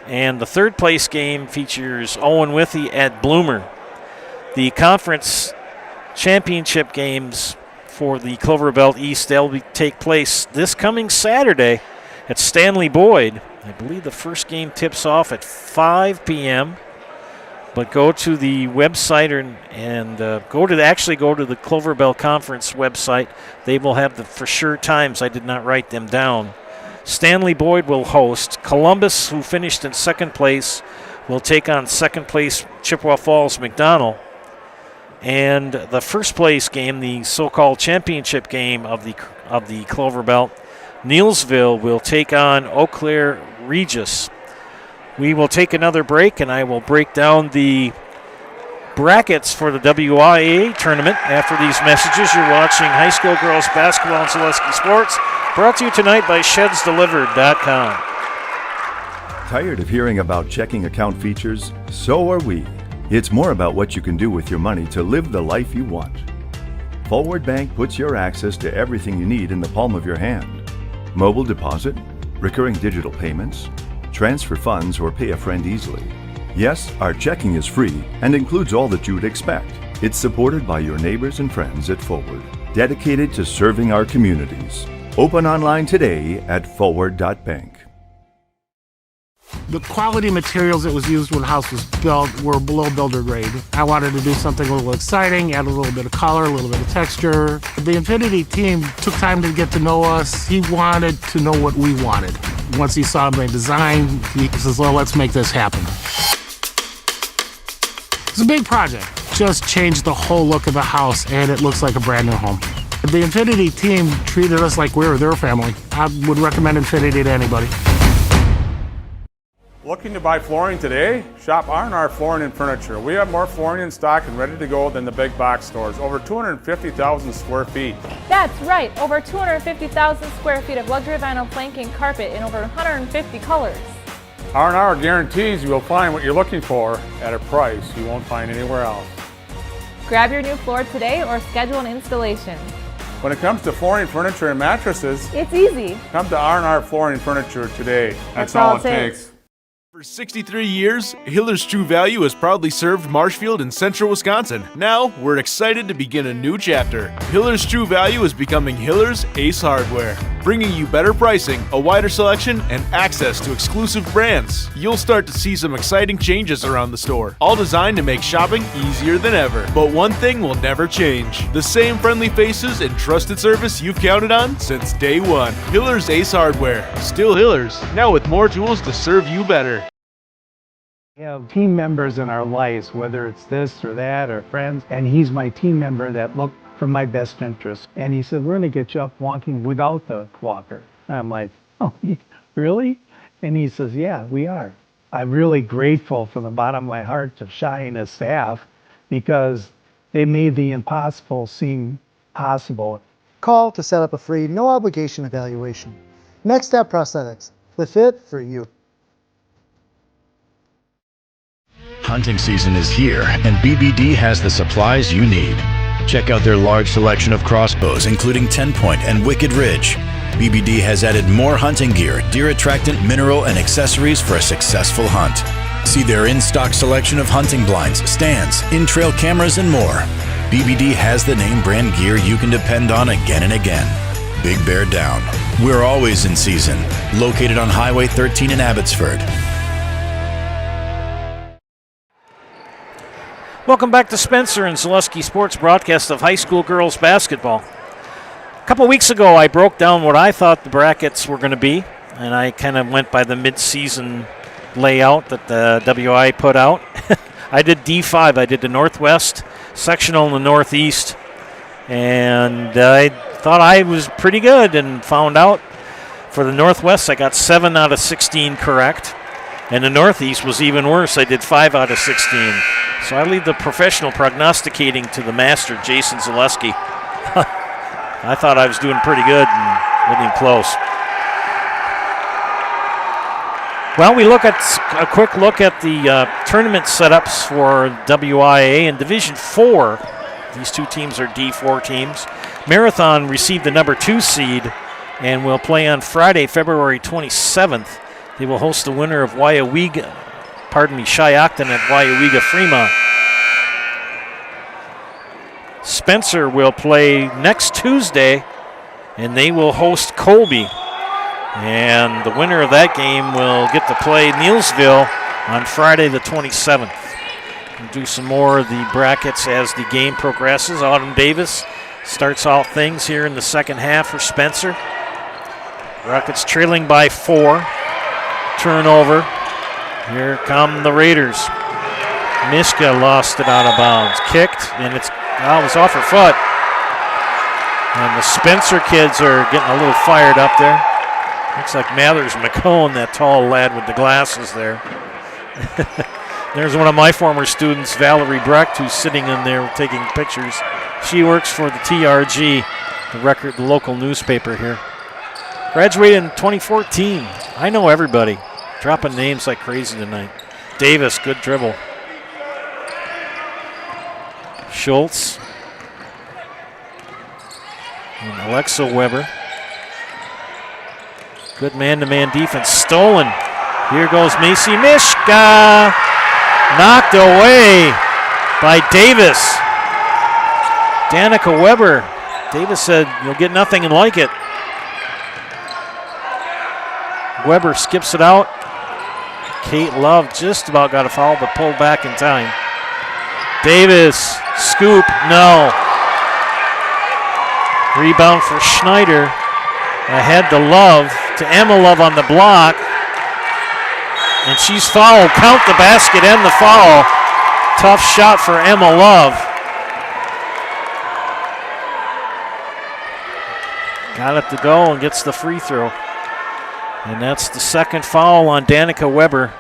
And the 3rd place game features Owen Withee at Bloomer. The conference championship games for the Clover Belt East, they'll take place this coming Saturday at Stanley Boyd. I believe the first game tips off at 5 p.m. But go to the website and go to the Clover Belt Conference website. They will have the for sure times. I did not write them down. Stanley Boyd will host. Columbus, who finished in 2nd place, will take on 2nd place Chippewa Falls McDonald. And the 1st place game, the so-called championship game of the Clover Belt, Neillsville will take on Eau Claire Regis. We will take another break, and I will break down the brackets for the WIAA tournament after these messages. You're watching high school girls basketball on Zaleski Sports, brought to you tonight by ShedsDelivered.com. Tired of hearing about checking account features? So are we. It's more about what you can do with your money to live the life you want. Forward Bank puts your access to everything you need in the palm of your hand. Mobile deposit, recurring digital payments, transfer funds, or pay a friend easily. Yes, our checking is free and includes all that you would expect. It's supported by your neighbors and friends at Forward, dedicated to serving our communities. Open online today at forward.bank. The quality materials that was used when the house was built were below builder grade. I wanted to do something a little exciting, add a little bit of color, a little bit of texture. The Infinity team took time to get to know us. He wanted to know what we wanted. Once he saw my design, he says, well, let's make this happen. It's a big project. Just changed the whole look of the house, and it looks like a brand new home. The Infinity team treated us like we were their family. I would recommend Infinity to anybody. Looking to buy flooring today? Shop R&R Flooring and Furniture. We have more flooring in stock and ready to go than the big box stores. Over 250,000 square feet. That's right, over 250,000 square feet of luxury vinyl planking carpet in over 150 colors. R&R guarantees you will find what you're looking for at a price you won't find anywhere else. Grab your new floor today or schedule an installation. When it comes to flooring, furniture, and mattresses, it's easy. Come to R&R Flooring and Furniture today. That's all it takes. For 63 years, Hiller's True Value has proudly served Marshfield and central Wisconsin. Now, we're excited to begin a new chapter. Hiller's True Value is becoming Hiller's Ace Hardware, bringing you better pricing, a wider selection, and access to exclusive brands. You'll start to see some exciting changes around the store, all designed to make shopping easier than ever. But one thing will never change: the same friendly faces and trusted service you've counted on since day one. Hiller's Ace Hardware, still Hiller's, now with more tools to serve you better. We have team members in our lives, whether it's this or that or friends, and he's my team member that looked for my best interest. And he said, we're going to get you up walking without the walker. I'm like, oh, really? And he says, yeah, we are. I'm really grateful from the bottom of my heart to Shai and his staff because they made the impossible seem possible. Call to set up a free, no obligation evaluation. Next Step Prosthetics, the fit for you. Hunting season is here, and BBD has the supplies you need. Check out their large selection of crossbows, including 10-point and Wicked Ridge. BBD has added more hunting gear, deer attractant, mineral, and accessories for a successful hunt. See their in-stock selection of hunting blinds, stands, in-trail cameras, and more. BBD has the name brand gear you can depend on again and again. Big Bear Down. We're always in season. Located on Highway 13 in Abbotsford. Welcome back to Spencer and Zaleski Sports broadcast of high school girls basketball. A couple weeks ago, I broke down what I thought the brackets were going to be, and I kind of went by the mid-season layout that the WIAA put out. I did D5. I did the Northwest, sectional in the Northeast, and I thought I was pretty good and found out for the Northwest I got 7 out of 16 correct, and the Northeast was even worse. I did 5 out of 16. So I leave the professional prognosticating to the master, Jason Zaleski. I thought I was doing pretty good and wasn't even close. Well, we look at a quick look at the tournament setups for WIAA in Division 4. These two teams are D4 teams. Marathon received the number 2 seed and will play on Friday, February 27th. They will host the winner of Shiocton at Waiawega Fremont. Spencer will play next Tuesday, and they will host Colby. And the winner of that game will get to play Neillsville on Friday the 27th. We'll do some more of the brackets as the game progresses. Autumn Davis starts all things here in the second half for Spencer. Rockets trailing by 4. Turnover. Here come the Raiders. Miska lost it out of bounds. Kicked, and it was off her foot. And the Spencer kids are getting a little fired up there. Looks like Mathers McCone, that tall lad with the glasses there. There's one of my former students, Valerie Brecht, who's sitting in there taking pictures. She works for the TRG, the local newspaper here. Graduated in 2014. I know everybody. Dropping names like crazy tonight. Davis, good dribble. Schultz. And Alexa Weber. Good man-to-man defense. Stolen. Here goes Macy Mishka. Knocked away by Davis. Danica Weber. Davis said, you'll get nothing and like it. Weber skips it out. Kate Love just about got a foul, but pulled back in time. Davis, scoop, no. Rebound for Schneider. Ahead to Love, to Emma Love on the block. And she's fouled. Count the basket and the foul. Tough shot for Emma Love. Got it to go and gets the free throw. And that's the second foul on Danica Weber.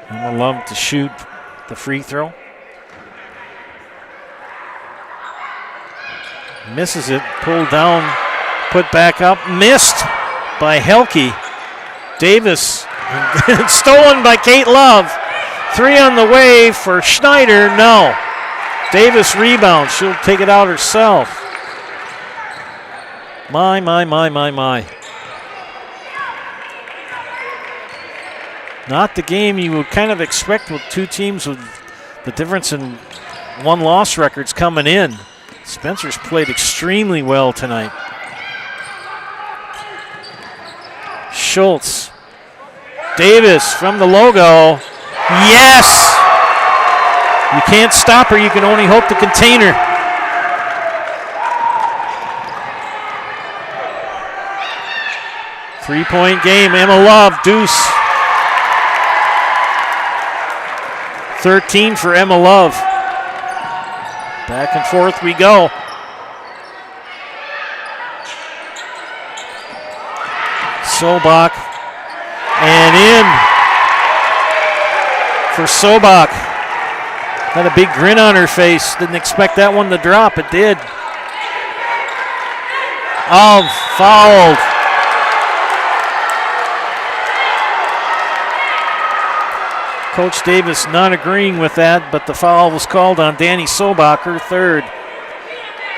Emma Love to shoot the free throw. Misses it, pulled down, put back up, missed by Helke. Davis, stolen by Kate Love. 3 on the way for Schneider, no. Davis rebounds, she'll take it out herself. My. Not the game you would kind of expect with two teams with the difference in one-loss records coming in. Spencer's played extremely well tonight. Schultz. Davis from the logo. Yes! You can't stop her, you can only hope to contain her. Three-point game, Emma Love, deuce. 13 for Emma Love. Back and forth we go. Sobak. And in for Sobak. Had a big grin on her face. Didn't expect that one to drop. It did. Oh, fouled. Coach Davis not agreeing with that, but the foul was called on Danny Sobak, her third.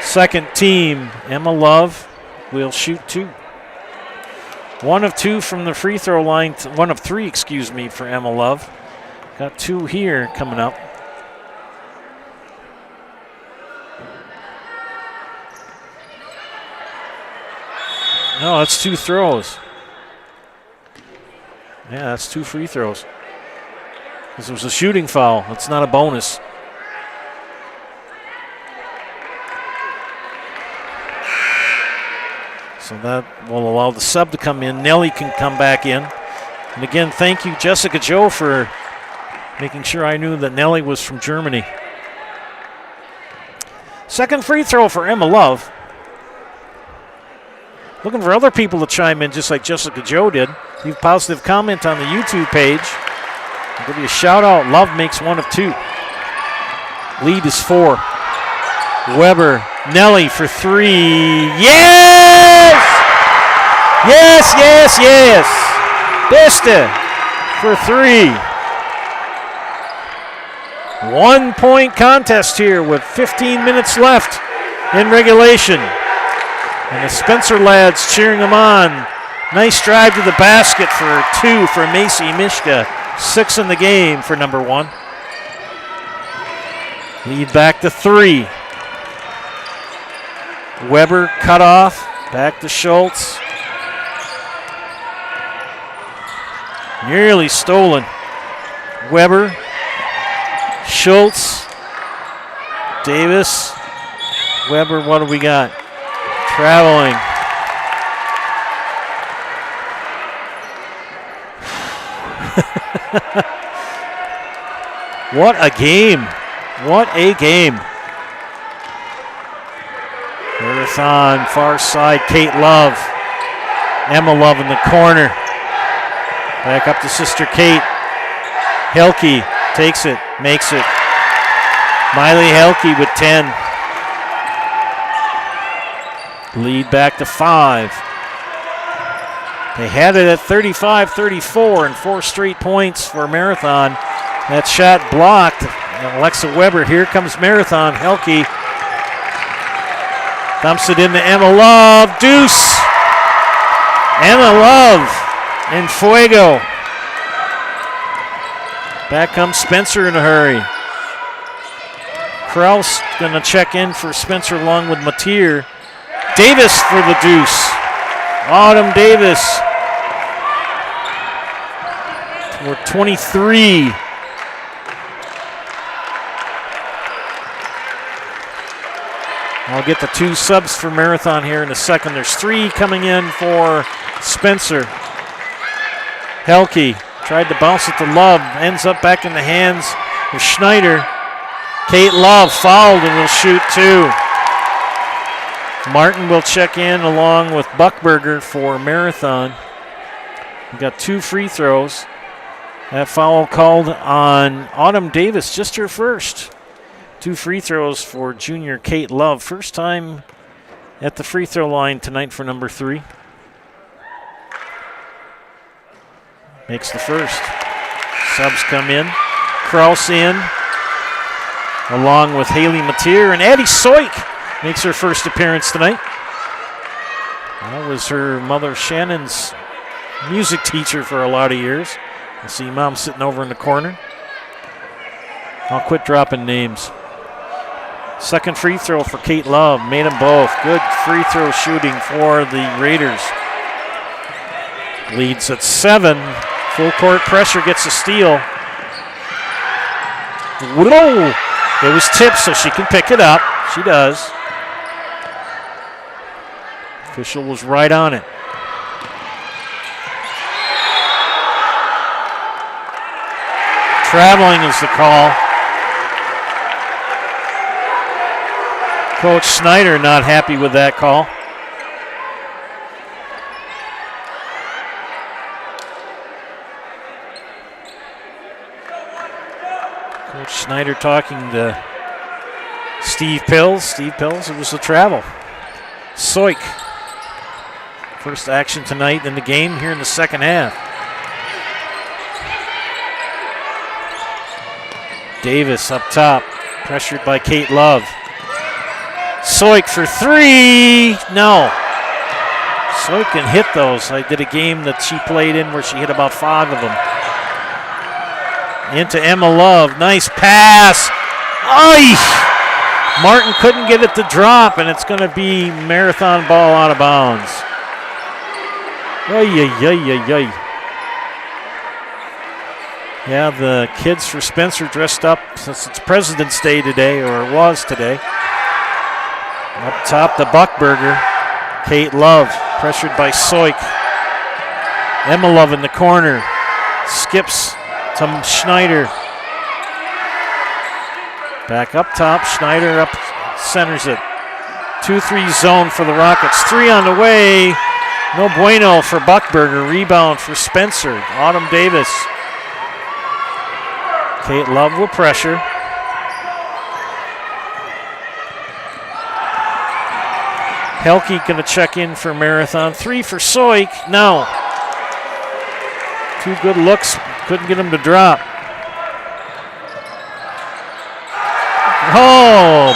Second team, Emma Love will shoot 2. 1 of 2 from the free throw line, 1 of 3, for Emma Love. Got 2 here coming up. No, that's 2 throws. Yeah, that's 2 free throws. This was a shooting foul. It's not a bonus. So that will allow the sub to come in. Nelly can come back in. And again, thank you, Jessica Joe, for making sure I knew that Nelly was from Germany. Second free throw for Emma Love. Looking for other people to chime in just like Jessica Joe did. Leave a positive comment on the YouTube page. I'll give you a shout out. Love makes 1 of 2. Lead is 4. Weber, Nelly for 3. Yes! Yes! Bista for 3. 1-point contest here with 15 minutes left in regulation. And the Spencer lads cheering them on. Nice drive to the basket for 2 for Macy Mishka. 6 in the game for number 1. Lead back to 3. Weber cut off. Back to Schultz. Nearly stolen. Weber. Schultz. Davis. Weber, what do we got? Traveling. What a game. What a game. Marathon, far side, Kate Love. Emma Love in the corner. Back up to sister Kate. Helke takes it, makes it. Miley Helke with 10. Lead back to 5. They had it at 35-34 and 4 straight points for Marathon. That shot blocked. Alexa Weber, here comes Marathon. Helke dumps it into Emma Love. Deuce. Emma Love and Fuego. Back comes Spencer in a hurry. Kraus going to check in for Spencer along with Mateer. Davis for the deuce. Autumn Davis We're 23. I'll get the 2 subs for Marathon here in a second. There's 3 coming in for Spencer. Helke tried to bounce it to Love. Ends up back in the hands of Schneider. Kate Love fouled and will shoot 2. Martin will check in along with Buckberger for Marathon. We got 2 free throws. That foul called on Autumn Davis, just her first. 2 free throws for junior Kate Love. First time at the free throw line tonight for number 3. Makes the first. Subs come in. Kraus in, along with Haley Mateer, and Addie Soik makes her first appearance tonight. That was her mother Shannon's music teacher for a lot of years. You see Mom sitting over in the corner. I'll quit dropping names. Second free throw for Kate Love. Made them both. Good free throw shooting for the Raiders. Leads at 7. Full court pressure, gets a steal. Whoa! It was tipped, so she can pick it up. She does. Official was right on it. Traveling is the call. Coach Snyder not happy with that call. Coach Snyder talking to Steve Pills. Steve Pills, it was a travel. Soik, first action tonight in the game here in the second half. Davis up top, pressured by Kate Love. Soik for 3. No. Soik can hit those. I did a game that she played in where she hit about 5 of them. Into Emma Love. Nice pass. Ay! Martin couldn't get it to drop, and it's going to be Marathon ball out of bounds. Ay, ay, ay, ay, ay. Yeah, the kids for Spencer dressed up since it's President's Day today, or it was today. Up top, the Buckberger. Kate Love, pressured by Soik. Emma Love in the corner. Skips to Schneider. Back up top, Schneider up centers it. 2-3 zone for the Rockets. 3 on the way. No bueno for Buckberger. Rebound for Spencer. Autumn Davis. Kate Love will pressure. Helke going to check in for Marathon. 3 for Soik. No. 2 good looks. Couldn't get him to drop. Oh!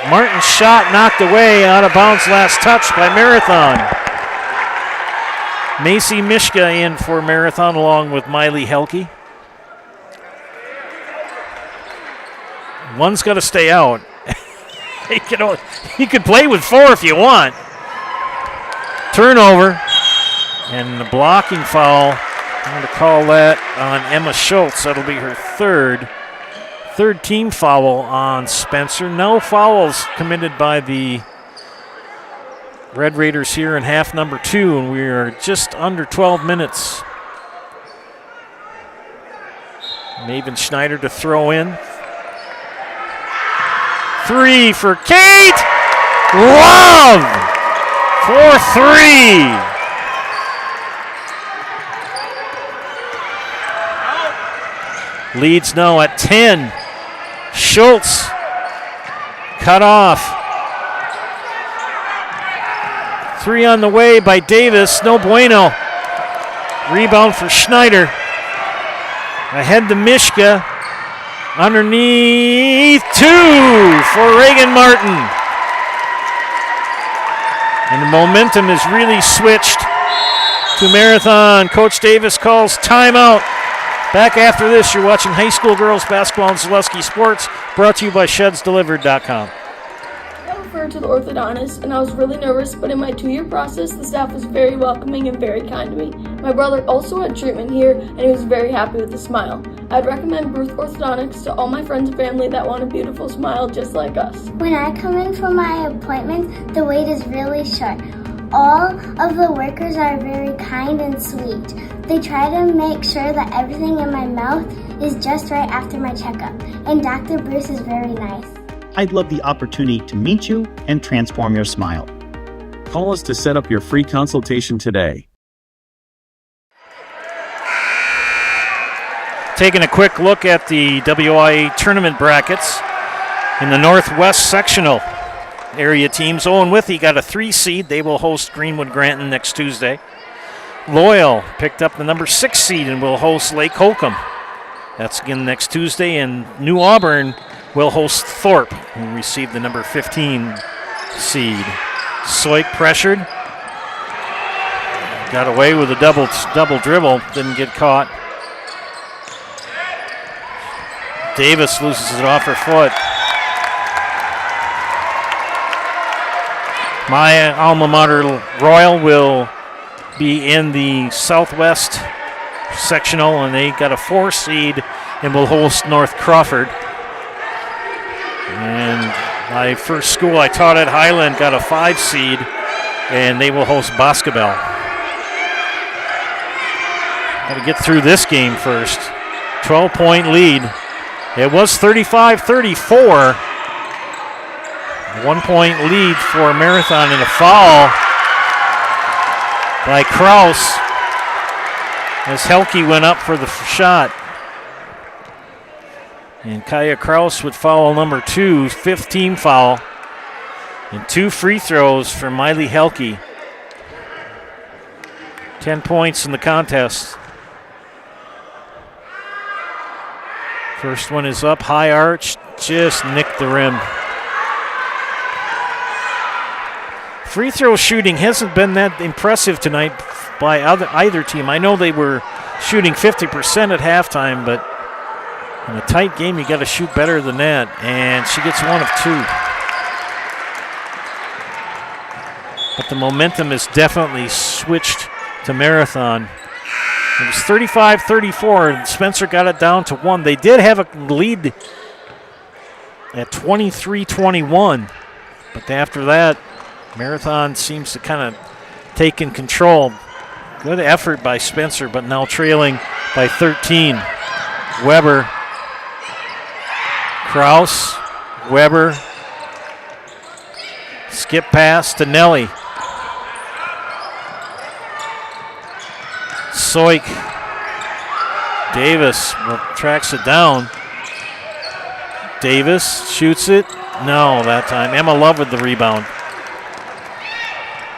Martin's shot knocked away, out of bounds, last touch by Marathon. Macy Mishka in for Marathon along with Miley Helke. One's got to stay out. You could play with 4 if you want. Turnover and the blocking foul. I'm going to call that on Emma Schultz. That'll be her third team foul on Spencer. No fouls committed by the Red Raiders here in half number 2, and we are just under 12 minutes. Maven Schneider to throw in. 3 for Kate Love for 3. Leads now at 10. Schultz cut off. 3 on the way by Davis. No bueno. Rebound for Schneider. Ahead to Mishka. Underneath 2 for Reagan Martin. And the momentum is really switched to Marathon. Coach Davis calls timeout. Back after this, you're watching high school girls basketball and Zaleski Sports, brought to you by ShedsDelivered.com. Number her to the orthodontist, and I was really nervous, but in my 2-year process, the staff was very welcoming and very kind to me. My brother also had treatment here, and he was very happy with the smile. I'd recommend Bruce Orthodontics to all my friends and family that want a beautiful smile just like us. When I come in for my appointment, the wait is really short. All of the workers are very kind and sweet. They try to make sure that everything in my mouth is just right after my checkup, and Dr. Bruce is very nice. I'd love the opportunity to meet you and transform your smile. Call us to set up your free consultation today. Taking a quick look at the WIAA tournament brackets. In the Northwest sectional, area teams, Owen Withee got a 3 seed. They will host Greenwood Granton next Tuesday. Loyal picked up the number 6 seed and will host Lake Holcomb. That's again next Tuesday. And New Auburn will host Thorpe, who received the number 15 seed. Soik pressured. Got away with a double dribble. Didn't get caught. Davis loses it off her foot. My alma mater, Royal, will be in the Southwest sectional, and they got a 4 seed and will host North Crawford. And my first school I taught at, Highland, got a 5 seed, and they will host Boscobel. Got to get through this game first. 12-point lead. It was 35-34. 1-point lead for Marathon, and a foul by Kraus as Helke went up for the shot. And Kaya Kraus would foul number 2, 5th team foul. And 2 free throws for Miley Helke. 10 points in the contest. First one is up, high arch, just nicked the rim. Free throw shooting hasn't been that impressive tonight by either team. I know they were shooting 50% at halftime, but in a tight game, you got to shoot better than that. And she gets 1 of 2. But the momentum is definitely switched to Marathon. It was 35-34, and Spencer got it down to 1. They did have a lead at 23-21, but after that, Marathon seems to kind of take in control. Good effort by Spencer, but now trailing by 13. Weber, Kraus, Weber, skip pass to Nelly. Soik, Davis tracks it down. Davis shoots it. No, that time. Emma Love with the rebound.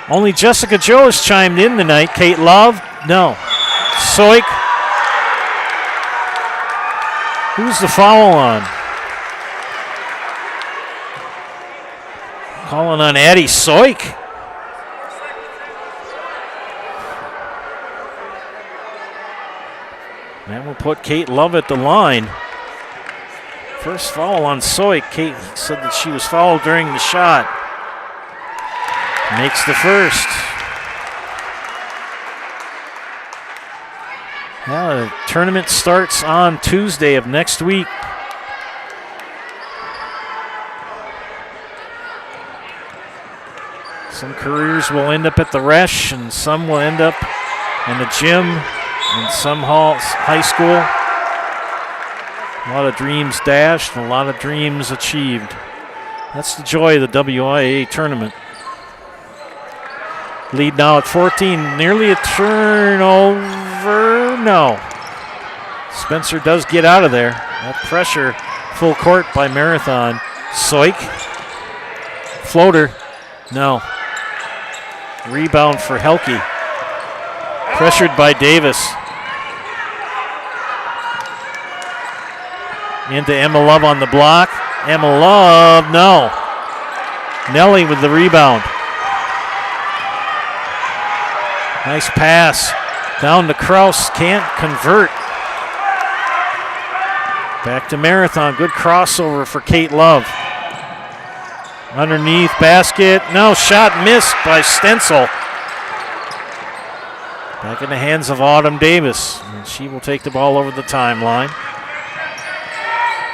Only Jessica Joe has chimed in tonight. Kate Love, no. Soik. Who's the foul on? Calling on Addie Soik. That will put Kate Love at the line. First foul on Soik. Kate said that she was fouled during the shot. Makes the first. Now the tournament starts on Tuesday of next week. Some careers will end up at the Resch, and some will end up in the gym, in some high school. A lot of dreams dashed, and a lot of dreams achieved. That's the joy of the WIAA tournament. Lead now at 14, nearly a turnover. No. Spencer does get out of there. That pressure, full court by Marathon. Soik. Floater. No. Rebound for Helke. Pressured by Davis. Into Emma Love on the block. Emma Love, no. Nelly with the rebound. Nice pass. Down to Kraus, can't convert. Back to Marathon, good crossover for Kate Love. Underneath basket. No, shot missed by Stencil. Back in the hands of Autumn Davis. And she will take the ball over the timeline.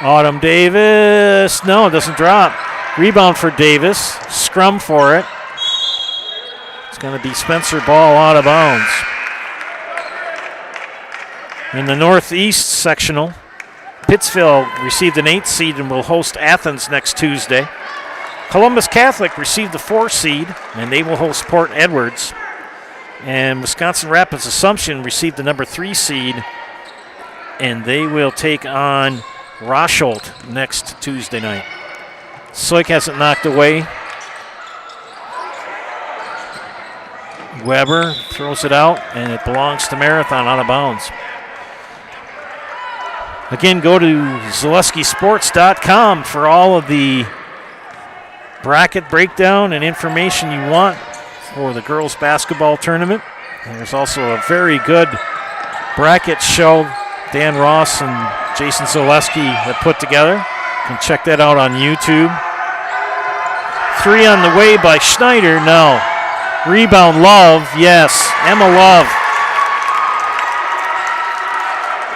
Autumn Davis. No, it doesn't drop. Rebound for Davis. Scrum for it. It's going to be Spencer ball out of bounds. In the Northeast sectional, Pittsville received an 8th seed and will host Athens next Tuesday. Columbus Catholic received the 4th seed, and they will host Port Edwards. And Wisconsin Rapids Assumption received the number 3 seed, and they will take on Rosholt next Tuesday night. Soik has it knocked away. Weber throws it out, and it belongs to Marathon out of bounds. Again, go to ZaleskiSports.com for all of the bracket breakdown and information you want for the girls basketball tournament. And there's also a very good bracket show Dan Ross and Jason Zaleski have put together. You can check that out on YouTube. 3 on the way by Schneider. No. Rebound, Love. Yes. Emma Love.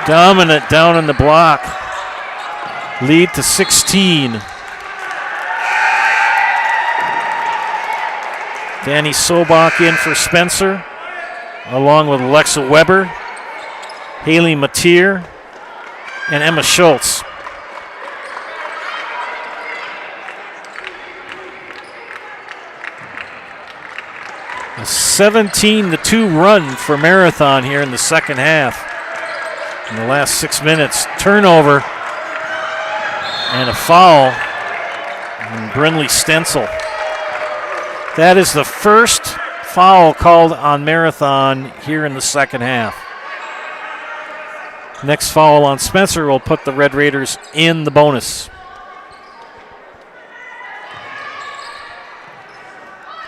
Dominant down in the block. Lead to 16. Danny Sobach in for Spencer, along with Alexa Weber, Haley Mateer, and Emma Schultz. A 17-2 run for Marathon here in the second half. In the last 6 minutes, turnover and a foul on Brinley Stencil. That is the first foul called on Marathon here in the second half. Next foul on Spencer will put the Red Raiders in the bonus.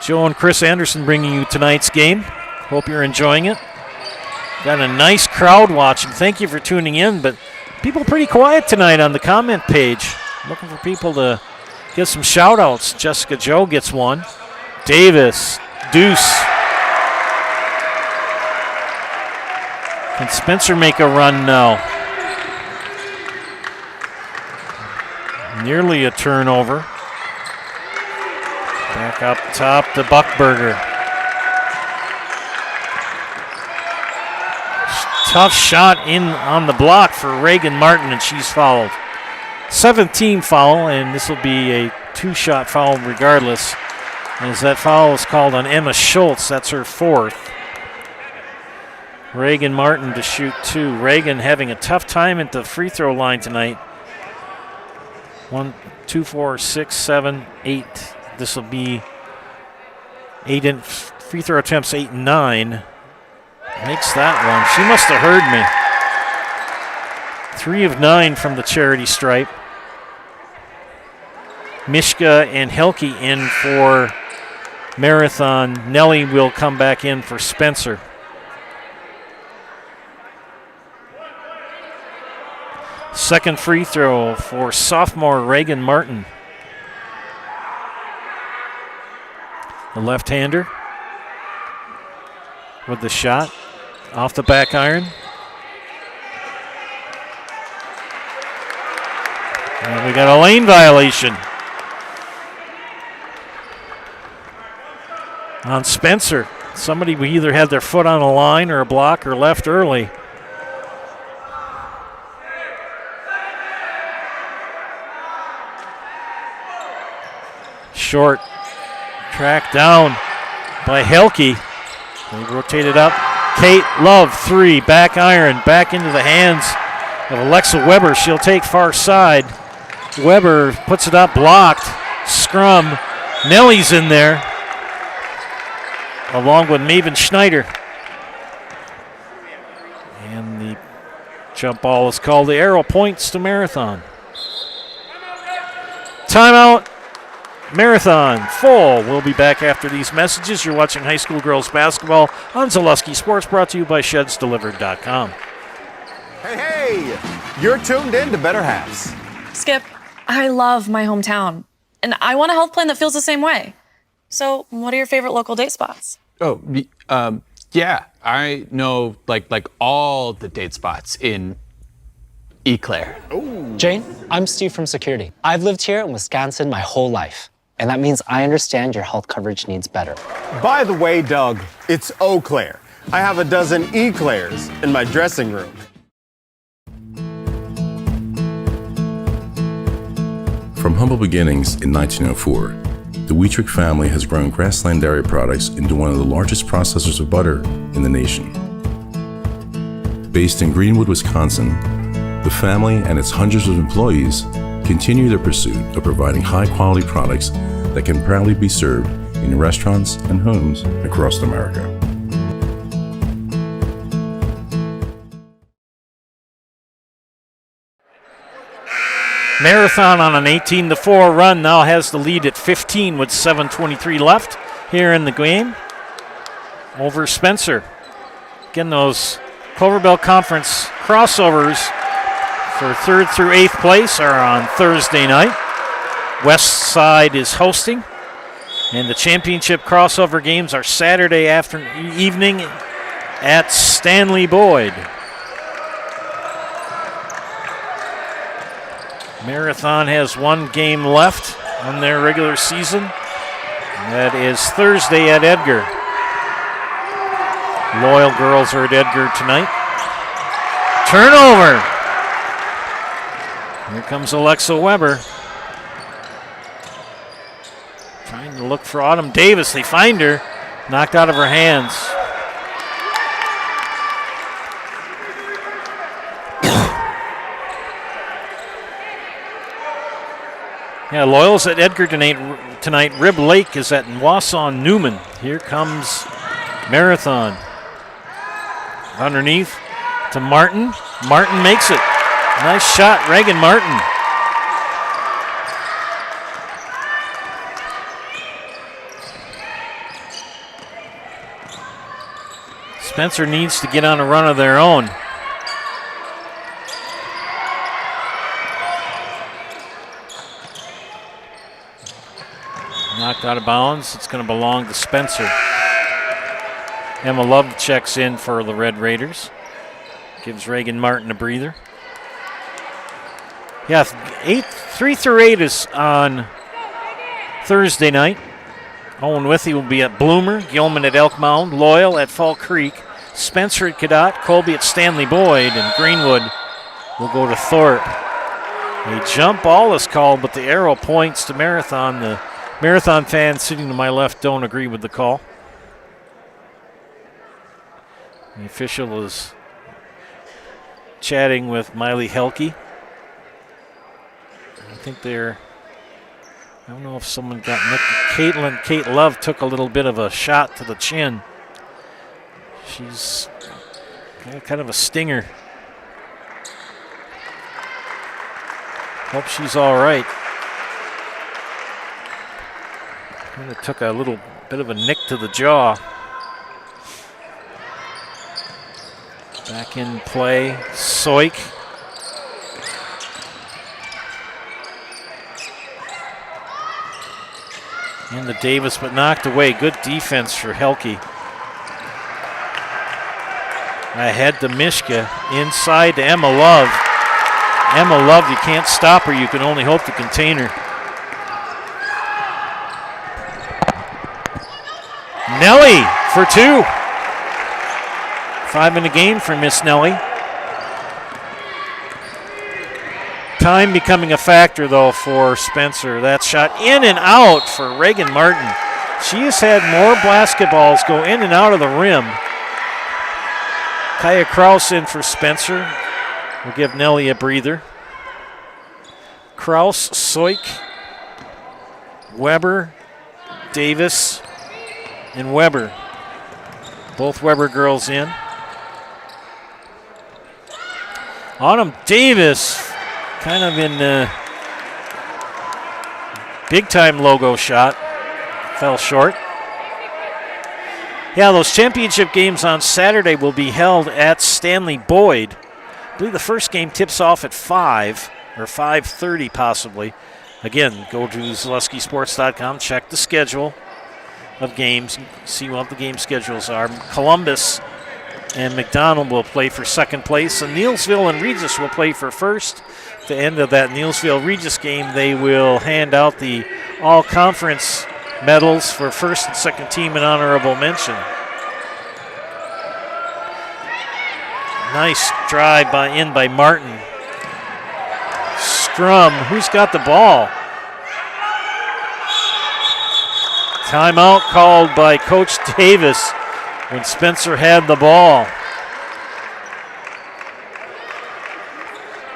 Joe and Chris Anderson bringing you tonight's game. Hope you're enjoying it. Got a nice crowd watching. Thank you for tuning in, but people pretty quiet tonight on the comment page. Looking for people to get some shout outs. Jessica Joe gets one. Davis, Deuce. Can Spencer make a run? No. Nearly a turnover. Back up top to Buckberger. Tough shot in on the block for Reagan Martin, and she's fouled. 17 foul, and this will be a 2-shot foul regardless, as that foul is called on Emma Schultz. That's her 4th. Reagan Martin to shoot 2. Reagan having a tough time at the free throw line tonight. 1, 2, 4, 6, 7, 8. This will be 8 in free throw attempts, 8 and 9. Makes that one. She must have heard me. 3 of 9 from the charity stripe. Mishka and Helke in for Marathon. Nelly will come back in for Spencer. Second free throw for sophomore Reagan Martin. The left-hander with the shot off the back iron. And we got a lane violation on Spencer. Somebody either had their foot on a line or a block or left early. Short track down by Helke. They rotate it up. Kate Love, 3, back iron, back into the hands of Alexa Weber. She'll take far side. Weber puts it up, blocked. Scrum. Nelly's in there, along with Maven Schneider. And the jump ball is called. The arrow points to Marathon. Timeout. Marathon full. We'll be back after these messages. You're watching high school girls basketball on Zaleski Sports, brought to you by ShedsDelivered.com. Hey, you're tuned in to Better Halves. Skip, I love my hometown. And I want a health plan that feels the same way. So what are your favorite local date spots? Oh, yeah, I know like all the date spots in Eau Claire. Jane, I'm Steve from security. I've lived here in Wisconsin my whole life, and that means I understand your health coverage needs better. By the way, Doug, it's Eau Claire. I have a dozen Eclairs in my dressing room. From humble beginnings in 1904, the Wheatrick family has grown Grassland Dairy Products into one of the largest processors of butter in the nation. Based in Greenwood, Wisconsin, the family and its hundreds of employees continue their pursuit of providing high-quality products that can proudly be served in restaurants and homes across America. Marathon on an 18-4 run now has the lead at 15 with 7:23 left here in the game over Spencer. Again, those Clover Bell Conference crossovers for 3rd through 8th place are on Thursday night. West Side is hosting, and the championship crossover games are Saturday evening at Stanley Boyd. Marathon has one game left on their regular season. That is Thursday at Edgar. Loyal girls are at Edgar tonight. Turnover. Here comes Alexa Weber. Trying to look for Autumn Davis. They find her. Knocked out of her hands. Yeah, Loyal's at Edgar tonight. Rib Lake is at Wausau Newman. Here comes Marathon. Underneath to Martin. Martin makes it. Nice shot, Reagan Martin. Spencer needs to get on a run of their own. Knocked out of bounds. It's going to belong to Spencer. Emma Love checks in for the Red Raiders. Gives Reagan Martin a breather. Yeah, 3 through 8 is on Thursday night. Owen Withy will be at Bloomer, Gilman at Elk Mound, Loyal at Fall Creek, Spencer at Cadott, Colby at Stanley Boyd, and Greenwood will go to Thorpe. A jump ball is called, but the arrow points to Marathon. The Marathon fans sitting to my left don't agree with the call. The official is chatting with Miley Helke. I think I don't know if someone got nicked. Kate Love took a little bit of a shot to the chin. She's got kind of a stinger. Hope she's all right. Kind of took a little bit of a nick to the jaw. Back in play, Soik. Into Davis, but knocked away. Good defense for Helke. Ahead to Mishka, inside to Emma Love. Emma Love, you can't stop her, you can only hope to contain her. Nelly for 2. 5 in the game for Miss Nelly. Time becoming a factor, though, for Spencer. That shot in and out for Reagan Martin. She has had more basketballs go in and out of the rim. Kaya Kraus in for Spencer. We'll give Nelly a breather. Kraus, Soik, Weber, Davis, and Weber. Both Weber girls in. Autumn Davis, kind of in the big-time logo shot. Fell short. Yeah, those championship games on Saturday will be held at Stanley Boyd. I believe the first game tips off at 5 or 5:30 possibly Again, go to ZalewskiSports.com, check the schedule of games, see what the game schedules are. Columbus and McDonald will play for second place, and Neelsville and Regis will play for first. At the end of that Neelsville-Regis game, they will hand out the all-conference medals for first and second team and honorable mention. Nice drive by Martin. Strum, who's got the ball? Timeout called by Coach Davis when Spencer had the ball.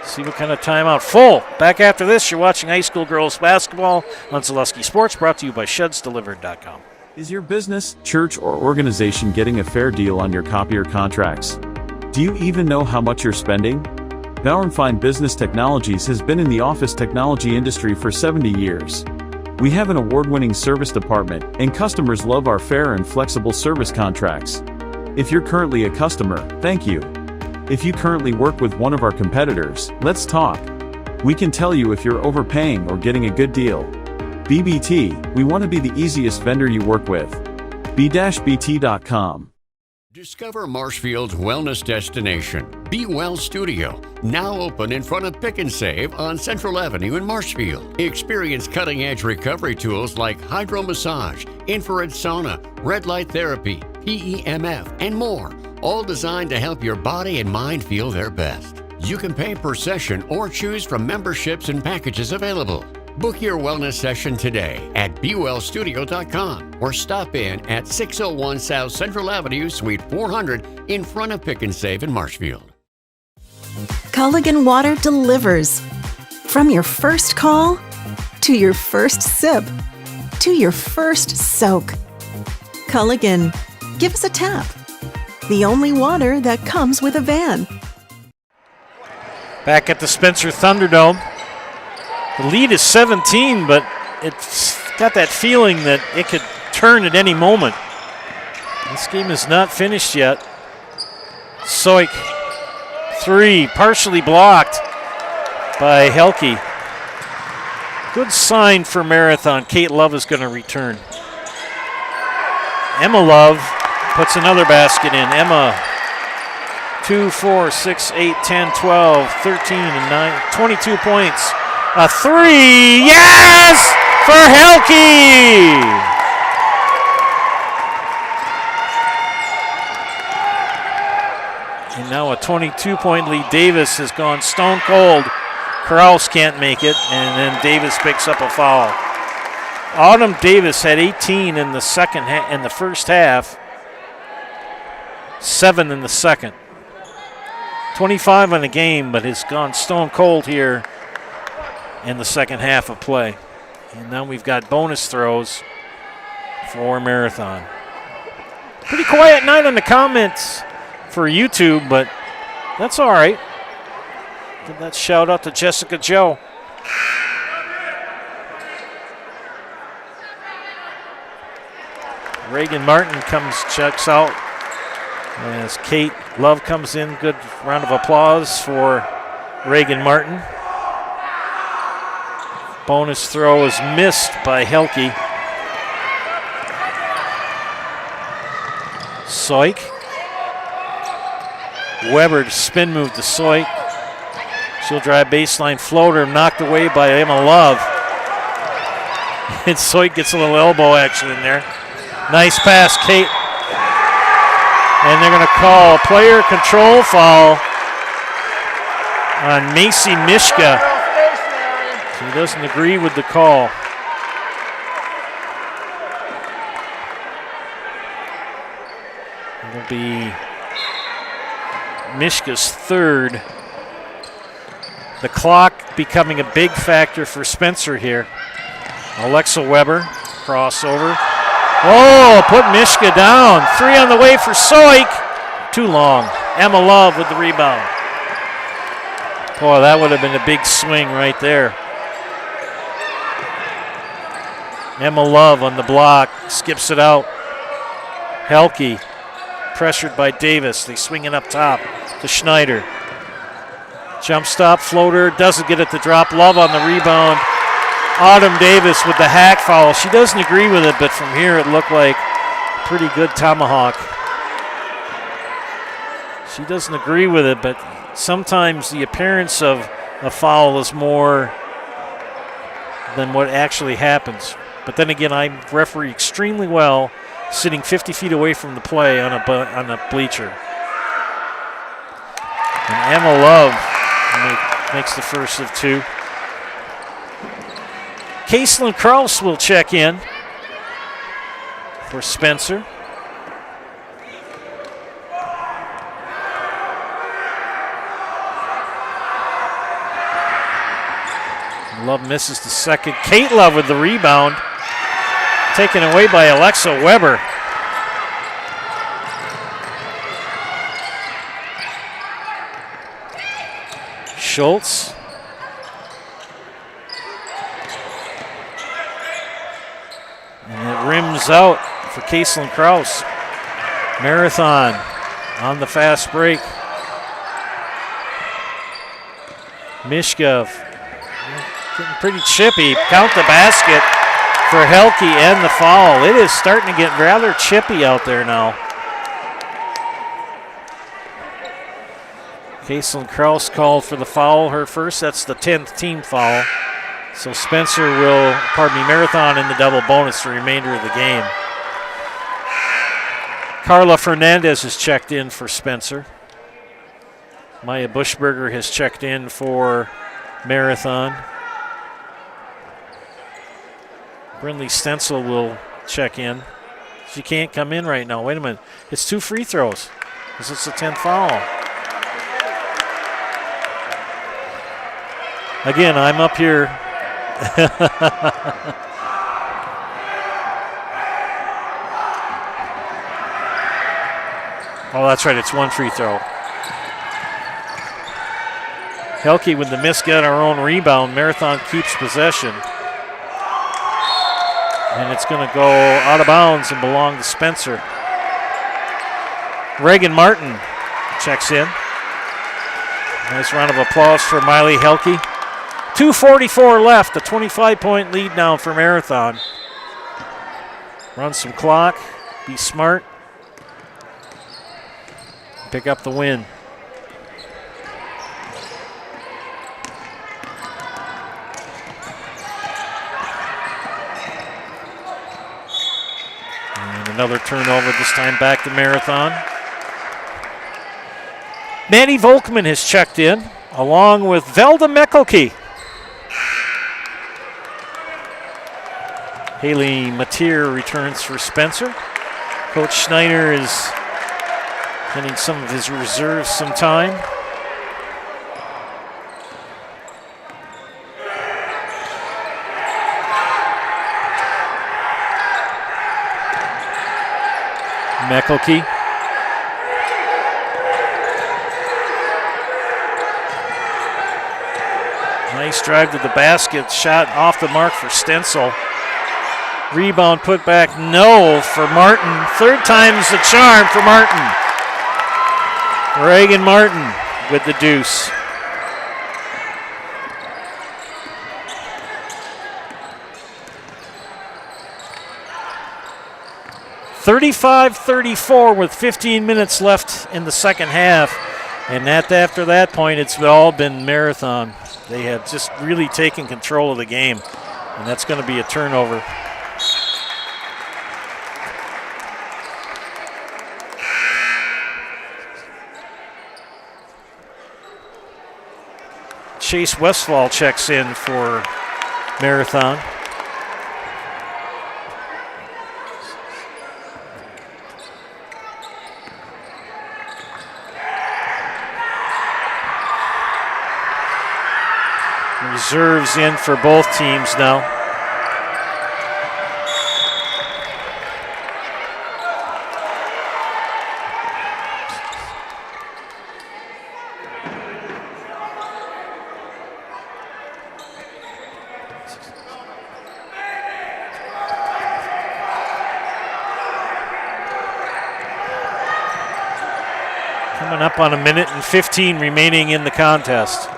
See what kind of timeout. Full. Back after this, you're watching high school girls basketball on Zalewski Sports, brought to you by ShedsDelivered.com. Is your business, church, or organization getting a fair deal on your copier contracts? Do you even know how much you're spending? Bauer & Fine Business Technologies has been in the office technology industry for 70 years. We have an award-winning service department, and customers love our fair and flexible service contracts. If you're currently a customer, thank you. If you currently work with one of our competitors, let's talk. We can tell you if you're overpaying or getting a good deal. BBT, we want to be the easiest vendor you work with. b-bt.com. Discover Marshfield's wellness destination, Be Well Studio, now open in front of Pick and Save on Central Avenue in Marshfield. Experience cutting-edge recovery tools like hydro massage, infrared sauna, red light therapy, PEMF, and more, all designed to help your body and mind feel their best. You can pay per session or choose from memberships and packages available. Book your wellness session today at BeWellStudio.com or stop in at 601 South Central Avenue, Suite 400 in front of Pick and Save in Marshfield. Culligan Water delivers. From your first call, to your first sip, to your first soak. Culligan, give us a tap. The only water that comes with a van. Back at the Spencer Thunderdome. The lead is 17, but it's got that feeling that it could turn at any moment. This game is not finished yet. Soik, three, partially blocked by Helke. Good sign for Marathon. Kate Love is going to return. Emma Love puts another basket in. Emma, 2, 4, 6, 8, 10, 12, 13, and 9, 22 points. A three, yes, for Helke. And now a 22-point lead. Davis has gone stone cold. Kraus can't make it, and then Davis picks up a foul. Autumn Davis had 18 in the first half, 7 in the second. 25 in the game, but has gone stone cold here in the second half of play. And now we've got bonus throws for Marathon. Pretty quiet night on the comments for YouTube, but that's all right. Give that shout out to Jessica Joe. Reagan Martin checks out as Kate Love comes in. Good round of applause for Reagan Martin. Bonus throw is missed by Helke. Soik. Weber spin move to Soik. She'll drive baseline floater, knocked away by Emma Love. And Soik gets a little elbow action in there. Nice pass, Kate. And they're going to call a player control foul on Macy Mishka. He doesn't agree with the call. It'll be Mishka's third. The clock becoming a big factor for Spencer here. Alexa Weber, crossover. Oh, put Mishka down. Three on the way for Soik. Too long. Emma Love with the rebound. Boy, that would have been a big swing right there. Emma Love on the block, skips it out. Helke, pressured by Davis. They swing it up top to Schneider. Jump stop, floater, doesn't get it to drop. Love on the rebound. Autumn Davis with the hack foul. She doesn't agree with it, but from here it looked like a pretty good tomahawk. She doesn't agree with it, but sometimes the appearance of a foul is more than what actually happens. But then again, I referee extremely well, sitting 50 feet away from the play on a bleacher. And Emma Love makes the first of two. Caitlin Kraus will check in for Spencer. Love misses the second. Kate Love with the rebound. Taken away by Alexa Weber. Schultz. And it rims out for Caitlin Kraus. Marathon on the fast break. Mishkov getting pretty chippy. Count the basket for Helke and the foul. It is starting to get rather chippy out there now. Caitlin Kraus called for the foul, her first. That's the 10th team foul. So Marathon in the double bonus the remainder of the game. Carla Fernandez has checked in for Spencer. Maya Bushberger has checked in for Marathon. Brindley Stencil will check in. She can't come in right now. Wait a minute. It's 2 free throws because it's the 10th foul. Again, I'm up here. Oh, that's right. It's 1 free throw. Helke with the miss got our own rebound. Marathon keeps possession. And it's going to go out of bounds and belong to Spencer. Reagan Martin checks in. Nice round of applause for Miley Helke. 2:44 left, a 25-point lead now for Marathon. Run some clock, be smart, pick up the win. And another turnover, this time back to Marathon. Manny Volkman has checked in, along with Velda Meckelke. Haley Mateer returns for Spencer. Coach Schneider is getting some of his reserves some time. Meckelke. Nice drive to the basket, shot off the mark for Stencil. Rebound put back, no for Martin. Third time's the charm for Martin. Reagan Martin with the deuce. (35-34) with 15 minutes left in the second half. And after that point, it's all been Marathon. They have just really taken control of the game. And that's going to be a turnover. Chase Westfall checks in for Marathon. Reserves in for both teams now. Coming up on 1:15 remaining in the contest.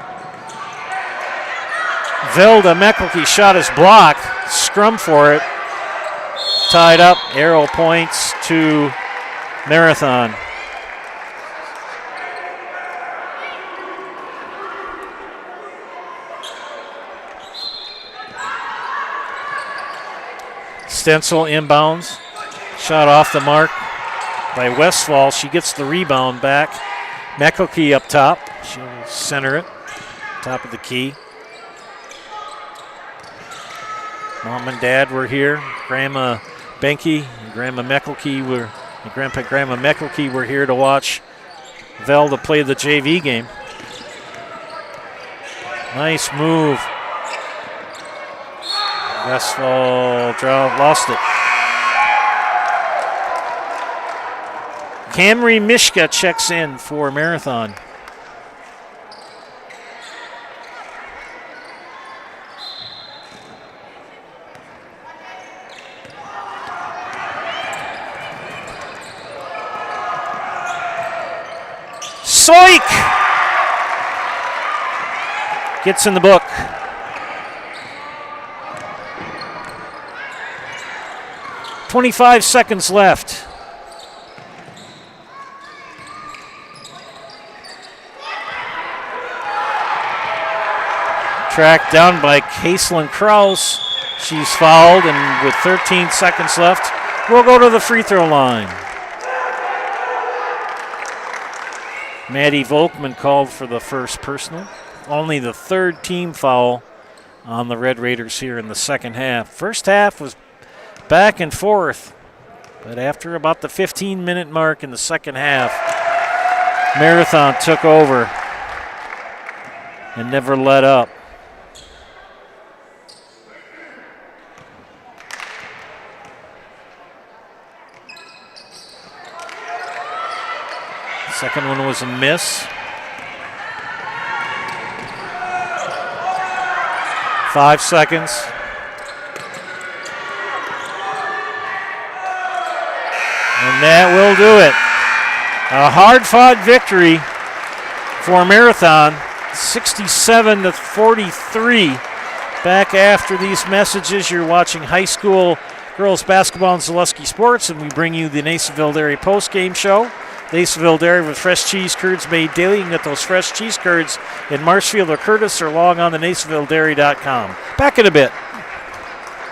Vilda Meckelke shot his block. Scrum for it. Tied up. Arrow points to Marathon. Stencil inbounds. Shot off the mark by Westfall. She gets the rebound back. Meckelke up top. She'll center it. Top of the key. Mom and Dad were here. Grandma Benke and Grandma Meckelke were here to watch Velda play the JV game. Nice move. Westfall lost it. Camry Mishka checks in for Marathon. Soik! Gets in the book. .25 seconds left. Tracked down by Kaislyn Kraus. She's fouled, and with 13 seconds left, we'll go to the free throw line. Maddie Volkman called for the first personal. Only the third team foul on the Red Raiders here in the second half. First half was back and forth, but after about the 15-minute mark in the second half, Marathon took over and never let up. Second one was a miss. 5 seconds. And that will do it. A hard-fought victory for Marathon, 67-43. Back after these messages, you're watching high school girls basketball and Zaleski Sports, and we bring you the Nasonville Dairy post-game show. Nasonville Dairy with fresh cheese curds made daily. You can get those fresh cheese curds in Marshfield or Curtis, or log on to NasonvilleDairy.com. Back in a bit.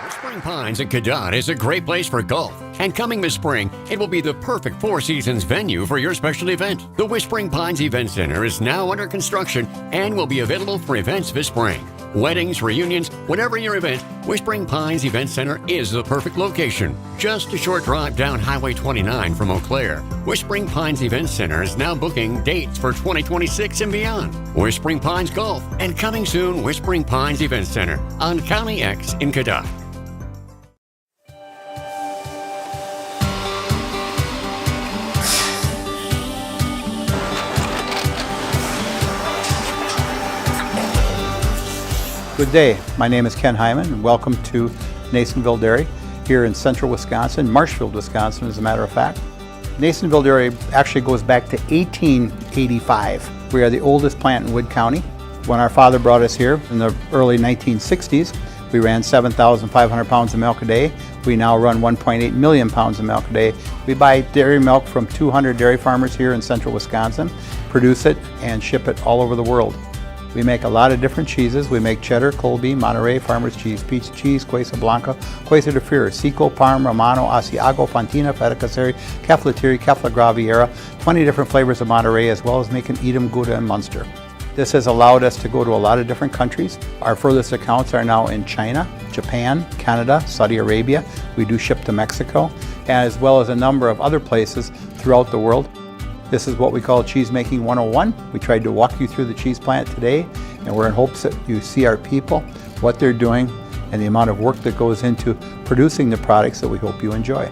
Whispering Pines in Cadott is a great place for golf. And coming this spring, it will be the perfect Four Seasons venue for your special event. The Whispering Pines Event Center is now under construction and will be available for events this spring. Weddings, reunions, whatever your event, Whispering Pines Event Center is the perfect location. Just a short drive down Highway 29 from Eau Claire. Whispering Pines Event Center is now booking dates for 2026 and beyond. Whispering Pines Golf, and coming soon, Whispering Pines Event Center on County X in Cadott. Good day. My name is Ken Hyman, and welcome to Nasonville Dairy here in central Wisconsin, Marshfield, Wisconsin, as a matter of fact. Nasonville Dairy actually goes back to 1885. We are the oldest plant in Wood County. When our father brought us here in the early 1960s, we ran 7,500 pounds of milk a day. We now run 1.8 million pounds of milk a day. We buy dairy milk from 200 dairy farmers here in central Wisconsin, produce it, and ship it all over the world. We make a lot of different cheeses. We make cheddar, Colby, Monterey, Farmer's Cheese, Peach Cheese, Quesa Blanca, Quesa de Fury, Seco, Parm, Romano, Asiago, Fontina, Feta Caseri, Keflatiri, Kefla Graviera, 20 different flavors of Monterey, as well as making Edam, Gouda, and Munster. This has allowed us to go to a lot of different countries. Our furthest accounts are now in China, Japan, Canada, Saudi Arabia. We do ship to Mexico, as well as a number of other places throughout the world. This is what we call Cheese Making 101. We tried to walk you through the cheese plant today, and we're in hopes that you see our people, what they're doing, and the amount of work that goes into producing the products that we hope you enjoy.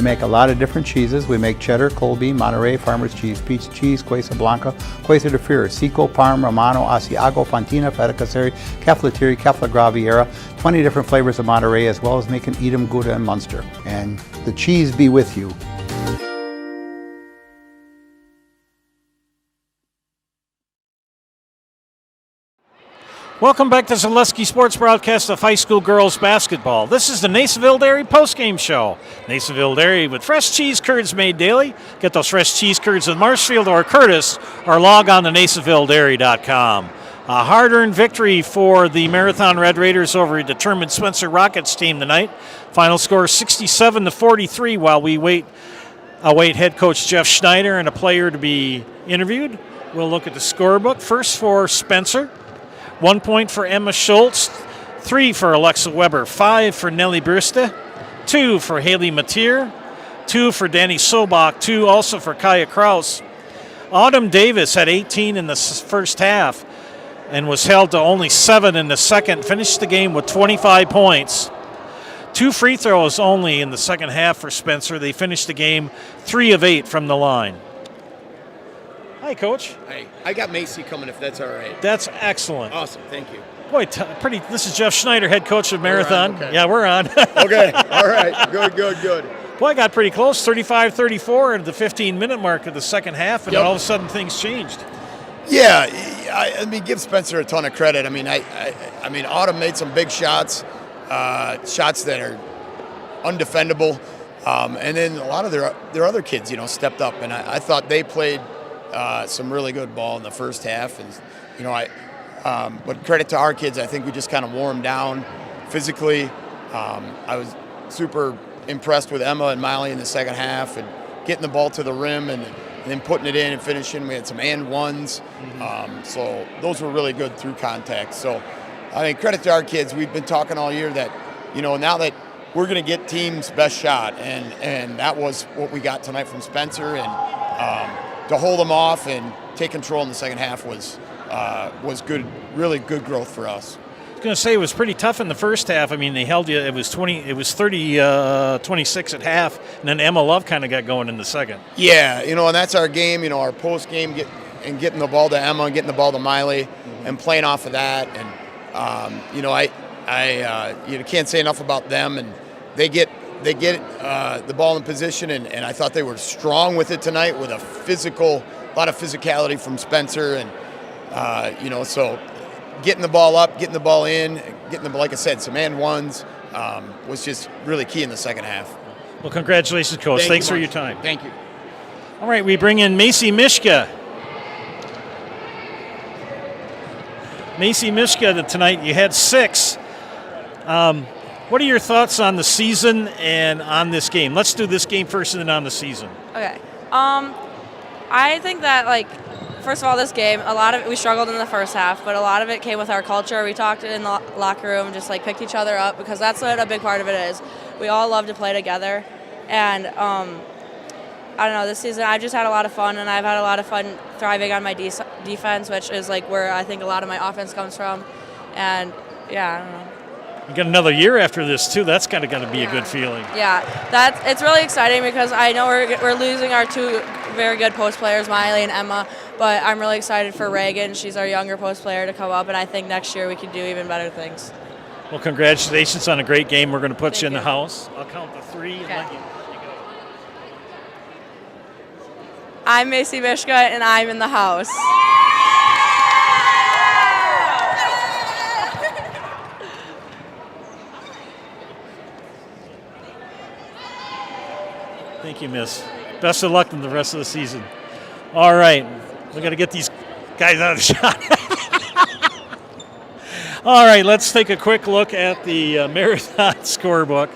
make a lot of different cheeses. We make cheddar, Colby, Monterey, Farmer's Cheese, Peach Cheese, Quesa Blanca, Quesa de Fir, Seco, Parm, Romano, Asiago, Fontina, Feta Caseri, Caflateri, Cafla Graviera, 20 different flavors of Monterey, as well as making Edam, Gouda, and Munster. And the cheese be with you. Welcome back to Zaleski Sports broadcast of high school girls basketball. This is the Nasonville Dairy postgame show. Nasonville Dairy with fresh cheese curds made daily. Get those fresh cheese curds in Marshfield or Curtis, or log on to NasonvilleDairy.com. A hard-earned victory for the Marathon Red Raiders over a determined Spencer Rockets team tonight. Final score 67-43 while we await head coach Jeff Schneider and a player to be interviewed. We'll look at the scorebook. First for Spencer. 1 point for Emma Schultz, 3 for Alexa Weber, 5 for Nellie Briste, 2 for Haley Mateer, 2 for Danny Sobach, 2 also for Kaya Kraus. Autumn Davis had 18 in the first half and was held to only 7 in the second, finished the game with 25 points. 2 free throws only in the second half for Spencer. They finished the game 3 of 8 from the line. Hi, Coach. Hey, I got Macy coming if that's all right. That's excellent. Awesome, thank you. Boy, this is Jeff Schneider, head coach of Marathon. Okay. Yeah, we're on. Okay, all right, good. Boy, I got pretty close, 35-34 at the 15-minute mark of the second half, and then all of a sudden things changed. Yeah, I mean, give Spencer a ton of credit. I mean, Autumn made some big shots, shots that are undefendable, and then a lot of their other kids, stepped up, and I thought they played some really good ball in the first half, and but credit to our kids. I think we just kind of wore them down physically. I was super impressed with Emma and Miley in the second half, and getting the ball to the rim and then putting it in and finishing. We had some and ones, so those were really good through contact. So I mean, credit to our kids. We've been talking all year that now that we're going to get team's best shot, and that was what we got tonight from Spencer, and to hold them off and take control in the second half was good, really good growth for us. I was going to say it was pretty tough in the first half. I mean, they held you. It was 30-26 at half, and then Emma Love kind of got going in the second. Yeah, and that's our game. Our post game getting the ball to Emma and getting the ball to Miley, and playing off of that. And I can't say enough about them. And they get the ball in position, and I thought they were strong with it tonight, with a lot of physicality from Spencer, and so getting the ball up, getting the ball in, like I said, some and ones was just really key in the second half. Well, congratulations, Coach. Thanks for your time. Thank you. All right, we bring in Macy Mishka. Macy Mishka, tonight you had 6. What are your thoughts on the season and on this game? Let's do this game first and then on the season. Okay. I think that, first of all, this game, a lot of it, we struggled in the first half, but a lot of it came with our culture. We talked in the locker room, just picked each other up, because that's what a big part of it is. We all love to play together. And I don't know, this season I've just had a lot of fun, and I've had a lot of fun thriving on my defense, which is where I think a lot of my offense comes from. And yeah, I don't know. You got another year after this too. That's kind of going to be a good feeling. Yeah, it's really exciting, because I know we're losing our 2 very good post players, Miley and Emma, but I'm really excited for Reagan. She's our younger post player to come up, and I think next year we can do even better things. Well, congratulations on a great game. We're going to put you in the house. I'll count to 3 and let you go. I'm Macy Mishka, and I'm in the house. Thank you, miss. Best of luck in the rest of the season. All right. We got to get these guys out of the shot. All right, let's take a quick look at the Marathon scorebook.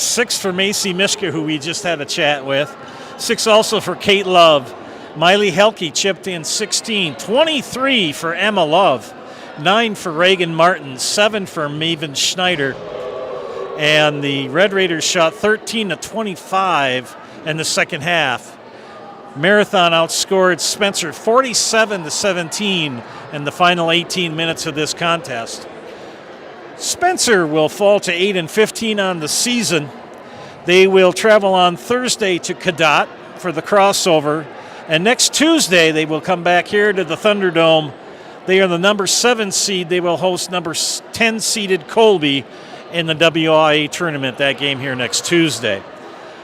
6 for Macy Mishka, who we just had a chat with. 6 also for Kate Love. Miley Helke chipped in 16. 23 for Emma Love. 9 for Reagan Martin. 7 for Maven Schneider. And the Red Raiders shot 13-25 in the second half. Marathon outscored Spencer 47-17 in the final 18 minutes of this contest. Spencer will fall to 8-15 on the season. They will travel on Thursday to Cadott for the crossover. And next Tuesday, they will come back here to the Thunderdome. They are the number 7 seed. They will host number 10 seeded Colby in the WIAA tournament, that game here next Tuesday.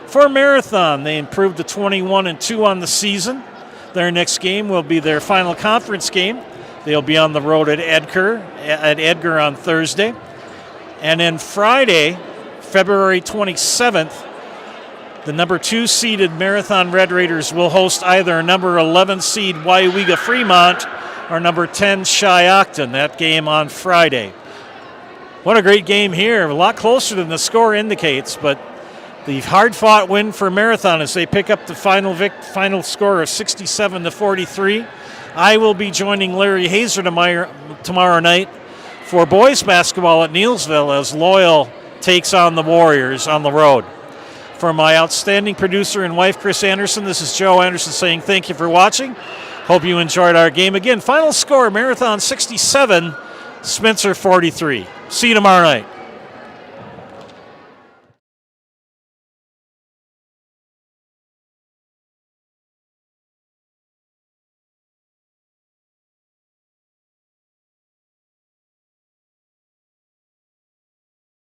For Marathon, they improved to 21-2 on the season. Their next game will be their final conference game. They'll be on the road at Edgar on Thursday. And then Friday, February 27th, the number 2 seeded Marathon Red Raiders will host either number 11 seed Waiwiga Fremont or number 10 Shiocton. That game on Friday. What a great game here. A lot closer than the score indicates, but the hard-fought win for Marathon as they pick up the final score of 67-43. I will be joining Larry Hazer tomorrow night for boys basketball at Neelsville as Loyal takes on the Warriors on the road. For my outstanding producer and wife, Chris Anderson, this is Joe Anderson saying thank you for watching. Hope you enjoyed our game. Again, final score, Marathon 67, Spencer 43. See you tomorrow night.